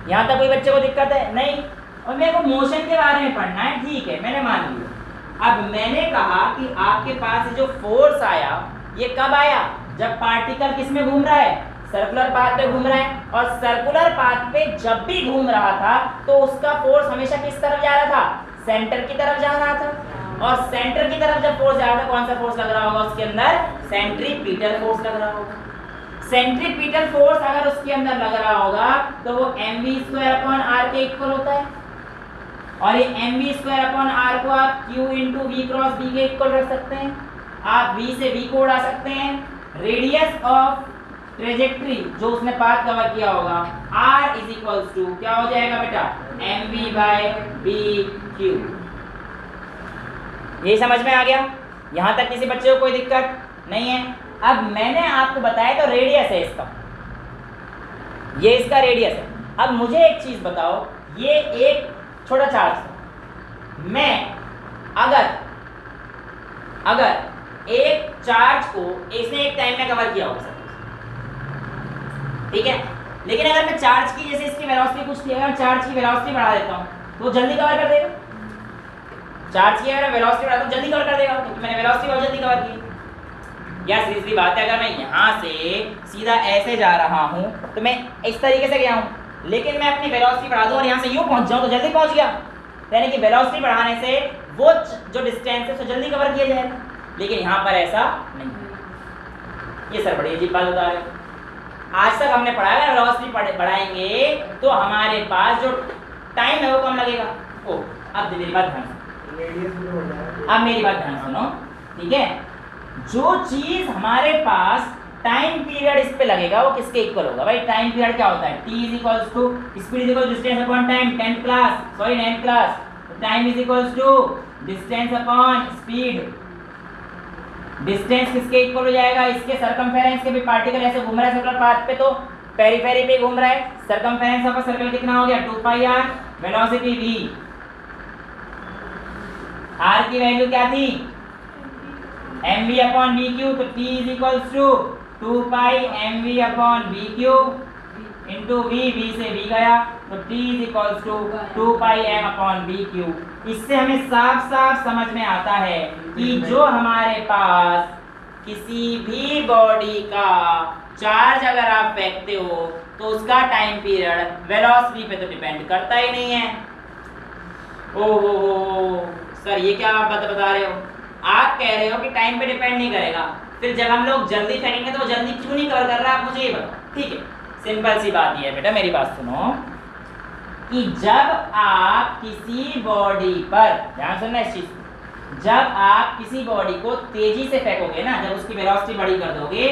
यहां तक कोई बच्चे को दिक्कत है? नहीं। और मेरे को मोशन के बारे में पढ़ना है, ठीक है, मैंने मान लिया। अब मैंने कहा कि आपके पास जो फोर्स आया ये कब आया? जब पार्टिकल किस में घूम रहा है? सर्कुलर पाथ पे घूम रहा है। और सर्कुलर पाथ पे जब भी घूम रहा था तो उसका फोर्स हमेशा किस तरफ जा रहा था? सेंटर की तरफ जा रहा था। और सेंटर की तरफ जब फोर्स जा रहा था कौन सा फोर्स लग रहा होगा उसके अंदर? सेंट्रीपिटल फोर्स लग रहा होगा। सेंट्रीपिटल फोर्स अगर उसके अंदर लग रहा होगा तो वो mv²/r के इक्वल होता है। और ये mv²/r को आप q × v क्रॉस b के इक्वल रख सकते हैं। आप v से v को उड़ा सकते हैं। रेडियस ऑफ ट्रेजेक्ट्री जो उसने पाथ कवर किया होगा r = क्या हो जाएगा बेटा? mv/bq। ये समझ में आ गया? यहां तक किसी बच्चे को कोई दिक्कत नहीं है? अब मैंने आपको बताया तो रेडियस है इसका, ये इसका रेडियस है। अब मुझे एक चीज बताओ, ये एक छोटा चार्ज है। मैं अगर एक चार्ज को इसने एक टाइम में कवर किया होगा, ठीक है, लेकिन अगर मैं चार्ज की जैसे इसकी वेलोसिटी कुछ थी, अगर चार्ज की वेलोसिटी बढ़ा देता हूं तो जल्दी कवर कर देगा। चार्ज की अगर वेलोसिटी बढ़ा तो जल्दी कवर कर देगा, क्योंकि मैंने वेलोसिटी बहुत जल्दी कवर की। या सीधी बात है, अगर मैं यहाँ से सीधा ऐसे जा रहा हूँ तो मैं इस तरीके से गया हूँ, लेकिन मैं अपनी वेलोसिटी बढ़ा दूँ और यहाँ से यूँ पहुँच जाऊँ तो जल्दी पहुँच गया। यानी कि वेलोसिटी बढ़ाने से वो जो डिस्टेंस है उसको जल्दी कवर किया जाएगा, लेकिन यहाँ पर ऐसा नहीं है। ये सर बड़ी अजीब बात बता रहे हो। आज तक हमने पढ़ा है वेलोसिटी बढ़ाएंगे तो हमारे पास जो टाइम है वो कम लगेगा। ओ अब मेरी बात ध्यान सुनो, अब मेरी बात ध्यान सुनो, ठीक है। जो चीज हमारे पास टाइम पीरियड इस पे लगेगा वो किसके इक्वल होगा? भाई टाइम पीरियड क्या होता है? t speed distance upon time. 9th class time distance upon speed. Distance किसके इक्वल हो जाएगा? इसके सरकमफेरेंस के भी। पार्टिकल ऐसे घूम रहा है सर्कुलर पाथ पे तो पेरिफेरी पे घूम रहा है। सरकमफेरेंस ऑफ सर्कल कितना हो गया? 2πr। वेलोसिटी v, r की वैल्यू क्या थी? mv/bq। तो t 2πmv/bq इंटू v से v गया तो t 2πm/bq। इससे हमें साफ साफ समझ में आता है कि जो हमारे पास किसी भी बॉडी का चार्ज अगर आप फेंकते हो तो उसका टाइम पीरियड वेलोसिटी पे तो डिपेंड करता ही नहीं है। ओहो सर ये क्या आप बता रहे हो? आप कह रहे हो कि टाइम पे डिपेंड नहीं करेगा, फिर जब हम लोग जल्दी फेंकेंगे तो वो जल्दी क्यों नहीं कवर कर रहा? आप मुझे ये बताओ। ठीक है, सिंपल सी बात ये है बेटा, मेरी बात सुनो कि जब आप किसी बॉडी पर, ध्यान सुनना इस चीज, जब आप किसी बॉडी को तेजी से फेंकोगे ना, जब उसकी वेलोसिटी बड़ी कर दोगे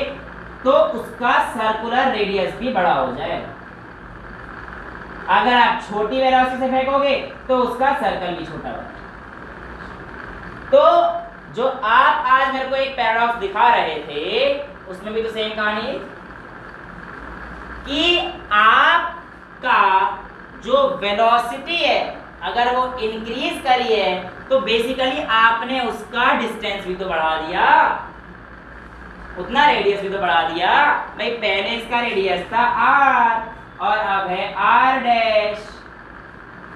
तो उसका सर्कुलर रेडियस भी बड़ा हो जाएगा। अगर आप छोटी वेलोसिटी से फेंकोगे तो उसका सर्कल भी छोटा होगा। तो जो आप आज मेरे को एक पैराडॉक्स दिखा रहे थे उसमें भी तो सेम कहानी है कि आपका जो वेलोसिटी है अगर वो इंक्रीज करी है तो बेसिकली आपने उसका डिस्टेंस भी तो बढ़ा दिया, उतना रेडियस भी तो बढ़ा दिया। भाई पहले इसका रेडियस था r और अब है r',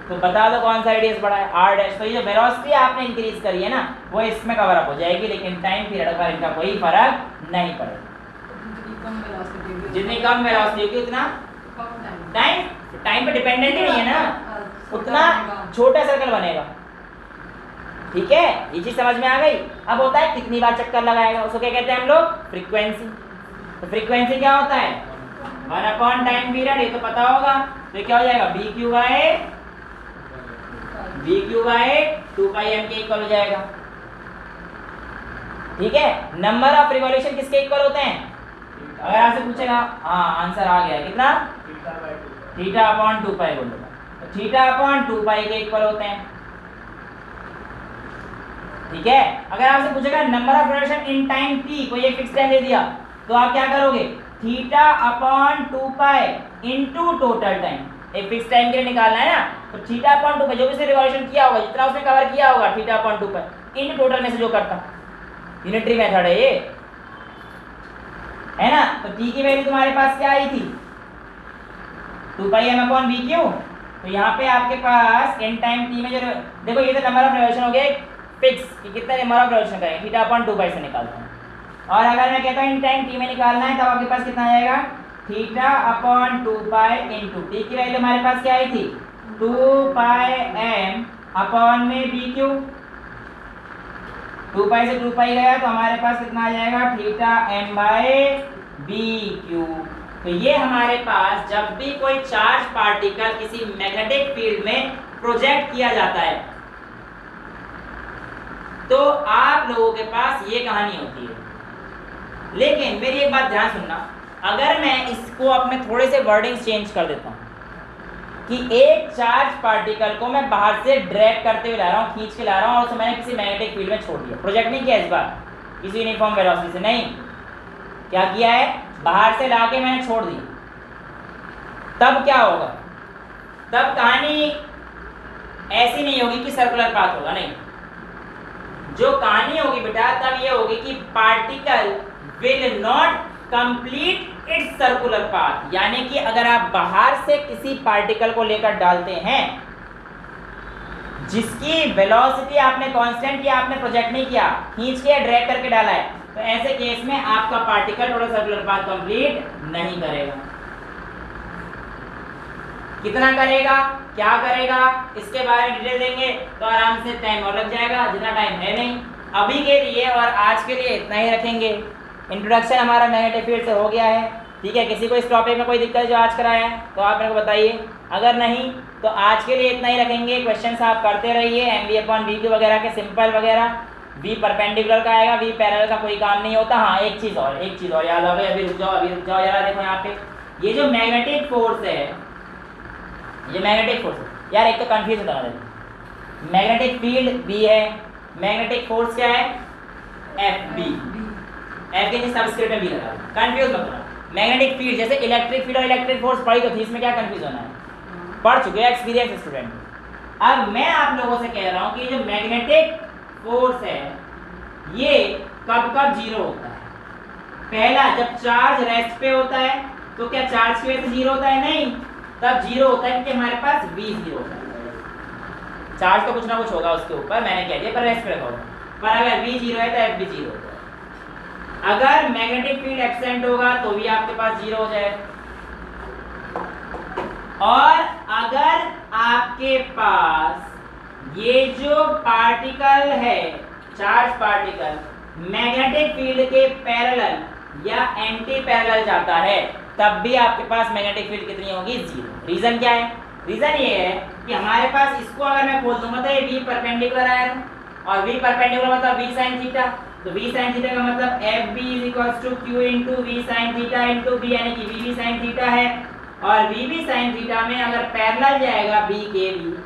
तो बता दो कौन सा रेडियस बढ़ा है? r'। तो ये जो वेलोसिटी आपने इंक्रीज करी है ना वो इसमें कवर अप हो जाएगी, लेकिन टाइम पीरियड पर इनका कोई फर्क नहीं पड़ेगा। जितनी कम वेलोसिटी होगी उतना टाइम पे डिपेंडेंट ही नहीं है ना, उतना छोटा सर्कल बनेगा। ठीक है, ये चीज समझ में आ गई। अब होता है कितनी बार चक्कर लगाएगा, उसको क्या कहते हैं हम लोग? फ्रीक्वेंसी। तो फ्रीक्वेंसी क्या होता है? 1 टाइम पीरियड, ये तो पता होगा। तो क्या हो जाएगा? bq/2πm के इक्वल हो जाएगा। ठीक है, नंबर ऑफ रिवॉल्यूशन किसके इक्वल होते हैं? अगर आपसे पूछेगा, हाँ आंसर आ गया, कितना? थीटा अपॉन 2 पाई बोलूंगा, तो थीटा अपॉन 2 पाई के इक्वल होते हैं। ठीक है, अगर आपसे पूछेगा number of rotation in time t, कोई एक फिक्स टाइम दे दिया, तो आप क्या करोगे, थीटा अपॉन 2 पाई इनटू टोटल टाइम, एक फिक्स टाइम के लिए निकालना है ना, तो थीटा अपॉन 2 पाई जो भी उसने रिवॉल्यूशन किया होगा, जितना उसने कवर किया होगा, theta upon 2 pi in total में से जो करता, यूनिटरी मेथड है ये, है ना। तो t की वैल्यू तुम्हारे पास क्या आई थी, 2 पाई m अपॉन v क्यू। तो यहाँ पे आपके पास इन टाइम t में जो, देखो ये तो नंबर ऑफ रिवॉल्यूशन हो गए फिक्स कि कितना नंबर ऑफ रिवॉल्यूशन करेंगे, थीटा अपॉन 2 पाई से निकालते हैं। और अगर मैं कहता हूँ इन टाइम t में निकालना है, तब आपके पास कितना आ जाएगा, थीटा अपॉन 2 पाई इनटू t की वैल्यू हमारे पास क्या आई थी, 2 पाई m अपॉन में v क्यू। 2 पाई से 2 पाई गया तो हमारे पास कितना आ जाएगा, theta m by v Q. तो ये हमारे पास जब भी कोई चार्ज पार्टिकल किसी मैग्नेटिक फील्ड में प्रोजेक्ट किया जाता है, तो आप लोगों के पास ये कहानी होती है। लेकिन मेरी एक बात ध्यान सुनना, अगर मैं इसको अपने थोड़े से वर्डिंग्स चेंज कर देता हूँ कि एक चार्ज पार्टिकल को मैं बाहर से ड्रैग करते हुए ला रहा हूँ, खींच के ला रहा हूँ, और उसे मैंने किसी मैग्नेटिक फील्ड में छोड़ दिया, प्रोजेक्ट नहीं किया इस बार किसी यूनिफॉर्म वेलोसिटी से, नहीं, क्या किया है, बाहर से लाके मैंने छोड़ दिया, तब क्या होगा, तब कहानी ऐसी नहीं होगी कि सर्कुलर पाथ होगा, नहीं, जो कहानी होगी बेटा तब ये होगी कि particle will not complete it's circular path. यानी कि अगर आप बाहर से किसी पार्टिकल को लेकर डालते हैं जिसकी वेलोसिटी आपने कांस्टेंट किया, आपने प्रोजेक्ट नहीं किया, खींच के ड्रैग करके डाला है, तो ऐसे केस में आपका particle total circular path complete नहीं करेगा। कितना करेगा, क्या करेगा, इसके बारे में डिटेल देंगे तो आराम से टाइम और लग जाएगा, जितना टाइम है नहीं। अभी के लिए और आज के लिए इतना ही रखेंगे। इंट्रोडक्शन हमारा मैग्नेटिक फील्ड से हो गया है, ठीक है। किसी को इस टॉपिक में कोई दिक्कत जो आज कराया है तो आप मेरे को बताइए, अगर नहीं तो आज के लिए इतना ही रखेंगे। क्वेश्चंस आप करते रहिए, MV/VQ वगैरह के सिंपल वगैरह, V परपेंडिकुलर का आएगा, V पैरेलल का कोई काम नहीं होता। हाँ, एक चीज़ और याद आ गई, अभी रुक जाओ यार, देखो यहाँ पे ये जो मैग्नेटिक फोर्स है, ये मैग्नेटिक फोर्स है यार, एक तो कंफ्यूज होता है, मैग्नेटिक फील्ड B है, मैग्नेटिक फोर्स क्या है, FB, F के नीचे सबस्क्रिप्ट में B लगा, कंफ्यूज मत होना। मैग्नेटिक फील्ड जैसे इलेक्ट्रिक फील्ड और इलेक्ट्रिक फोर्स पढ़ी तो थी, इसमें क्या कंफ्यूज होना है, पढ़ चुके हैं, एक्सपीरियंस स्टूडेंट। अब मैं आप लोगों से कह रहा हूँ कि जो मैग्नेटिक फोर्स है ये कब कब जीरो होता है। पहला, जब चार्ज रेस्ट पे होता है, तो क्या चार्ज की वजह से जीरो होता है, नहीं, तब जीरो होता है क्योंकि हमारे पास V जीरो होता है। चार्ज तो कुछ ना कुछ होगा उसके ऊपर, मैंने कह दिया, पर रेस्ट पे रखा होगा, पर अगर V जीरो है तो FB जीरो होता है। अगर मैग्नेटिक फील्ड एब्सेंट होगा तो भी आपके पास जीरो हो जाएगा, और अगर आपके पास ये जो पार्टिकल है, चार्ज पार्टिकल, मैग्नेटिक फील्ड के पैरेलल या एंटी पैरेलल जाता है, तब भी आपके पास मैग्नेटिक फील्ड कितनी होगी, जीरो। रीजन क्या है, रीजन ये है कि हमारे पास इसको अगर मैं खोल दूंगा तो ये V परपेंडिकुलर आया, और V परपेंडिकुलर मतलब V sin थीटा, तो V sin थीटा का मतलब FB = Q × V sin theta × B, यानी कि VB sin थीटा है। और VB sin थीटा में अगर पैरेलल जाएगा B के B,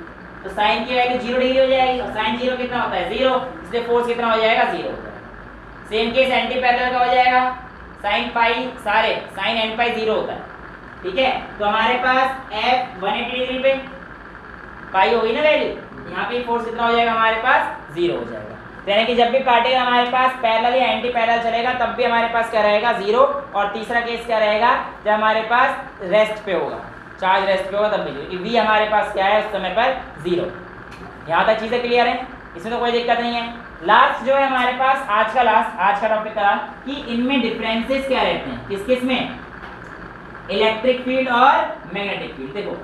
तो साइन की वैल्यू 0 डिग्री हो जाएगी, और साइन 0 कितना होता है, 0, इसलिए फोर्स कितना हो जाएगा, 0 हो जाएगा। सेम केस एंटी पैरेलल का हो जाएगा, साइन पाई, सारे साइन एंड पाई 0 होता है, ठीक है। तो हमारे पास F 180 डिग्री पे पाई होगी ना वैल्यू, यहाँ पे फोर्स कितना हो जाएगा, हमारे पास 0 हो जाएगा। तो यानी कि जब भी पार्टिकल हमारे पास पैरेलल या एंटी पैरेलल चलेगा तब भी हमारे पास क्या रहेगा, 0। और तीसरा केस क्या रहेगा, जब हमारे पास रेस्ट पे होगा, चार्ज रेस्ट पे होगा तब भी, क्योंकि V हमारे पास क्या है उस समय पर, 0। यहाँ तक चीज़ें क्लियर हैं, इसमें तो कोई दिक्कत नहीं है। लास्ट जो है हमारे पास आज का टॉपिक था कि इनमें डिफरेंसेस क्या रहते हैं, किस किस में, इलेक्ट्रिक फील्ड और मैग्नेटिक फील्ड। देखो,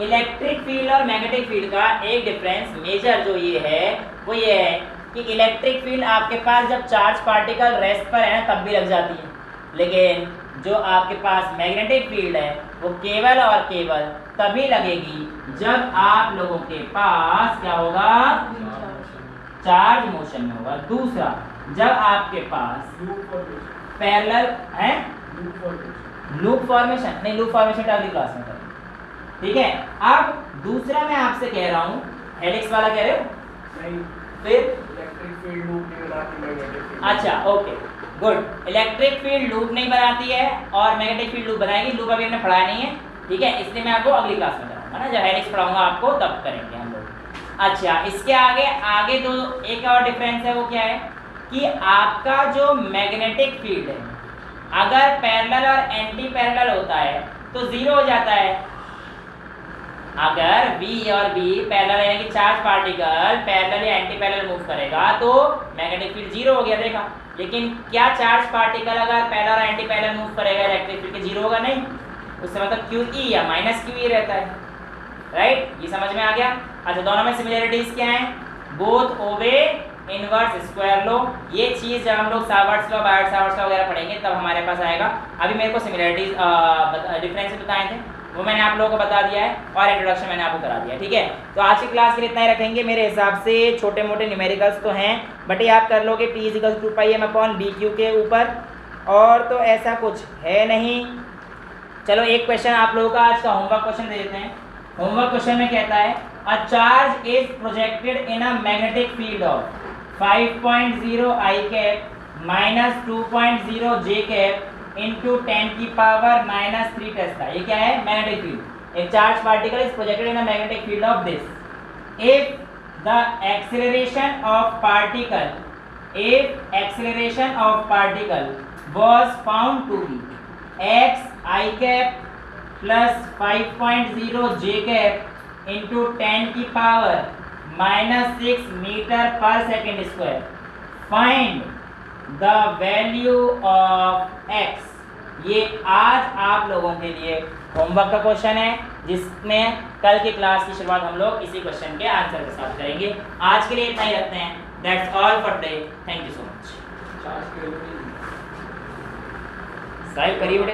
इलेक्ट्रिक फील्ड और मैग्नेटिक फील्ड का एक डिफरेंस मेजर जो ये है वो ये है कि इलेक्ट्रिक फील्ड आपके पास जब चार्ज पार्टिकल रेस्ट पर है ना तब भी लग जाती है, लेकिन जो आपके पास मैग्नेटिक फील्ड है वो केवल और केवल तभी लगेगी जब आप लोगों के पास क्या होगा, चार्ज मोशन में होगा। दूसरा, जब आपके पास पैरेलल है, लूप फॉर्मेशन नहीं, लूप फॉर्मेशन अगली क्लास में करेंगे, ठीक है। अब दूसरा मैं आपसे कह रहा हूँ, हेलिक्स वाला कह रहे हो? नहीं, फिर इलेक्ट्रिक फील्ड लूप नहीं बनाती, मैग्नेटिक फील्ड। अच्छा okay good. Electric field loop नहीं बनाती है और मैग्नेटिक फील्ड लूप बनाएगी। लूप अभी हमने पढ़ाया नहीं है, ठीक है, इसलिए मैं आपको अगली क्लास में कराऊंगा ना, जब हेलिक्स पढ़ाऊंगा आपको तब करेंगे हम लोग। अच्छा, इसके आगे तो एक और डिफरेंस है, वो क्या है कि आपका जो मैग्नेटिक फील्ड है अगर पैरेलल और एंटी पैरेलल होता है तो जीरो हो जाता है। अगर V और B पैरेलल यानी कि चार्ज पार्टिकल पैरेलल या एंटी पैरेलल मूव करेगा तो मैग्नेटिक फील्ड जीरो हो गया, देखा। लेकिन क्या चार्ज पार्टिकल अगर पैरेलल और एंटी पैरेलल मूव करेगा इलेक्ट्रिक फील्ड के जीरो होगा? नहीं, उससे मतलब QE या माइनस QE रहता है, राइट। ये समझ में आ गया। अच्छा, दोनों में सिमिलरिटीज क्या है? बोथ ओबे इनवर्स स्क्वायर लॉ। ये चीज जब हम लोग सावर्ट्स लॉ, बायट सावर्ट्स लॉ वगैरह पढ़ेंगे तब हमारे पास आएगा। अभी मेरे को सिमिलरिटीज डिफरेंसेस बताए थे, वो मैंने आप लोगों को बता दिया है और इंट्रोडक्शन मैंने आपको करा दिया है, ठीक है। तो आज की क्लास के लिए इतना ही रखेंगे। मेरे हिसाब से छोटे मोटे न्यूमेरिकल्स तो हैं, बट ये आप कर लोगे T = 2πm/BQ के ऊपर, और तो ऐसा कुछ है नहीं। चलो एक क्वेश्चन आप लोगों का आज का होमवर्क क्वेश्चन दे देते हैं। होमवर्क क्वेश्चन में कहता है a charge is projected in a magnetic field of 5.0 I cap minus 2.0 J cap into 10⁻³ tesla. ये क्या है? Magnetic field. एक charge particle is projected in a magnetic field of this if the acceleration of particle was found to be x I cap plus 5.0 J cap into 10⁻⁻6 metre पर second square. Find the value of x। ये आज आप लोगों के लिए homework का question है, जिसमें कल की क्लास की शुरुआत हम लोग इसी क्वेश्चन के आंसर के साथ करेंगे। आज के लिए इतना ही रखते हैं। That's all for today. Thank you so much. Charge के लिए साहिब करिए बेटे।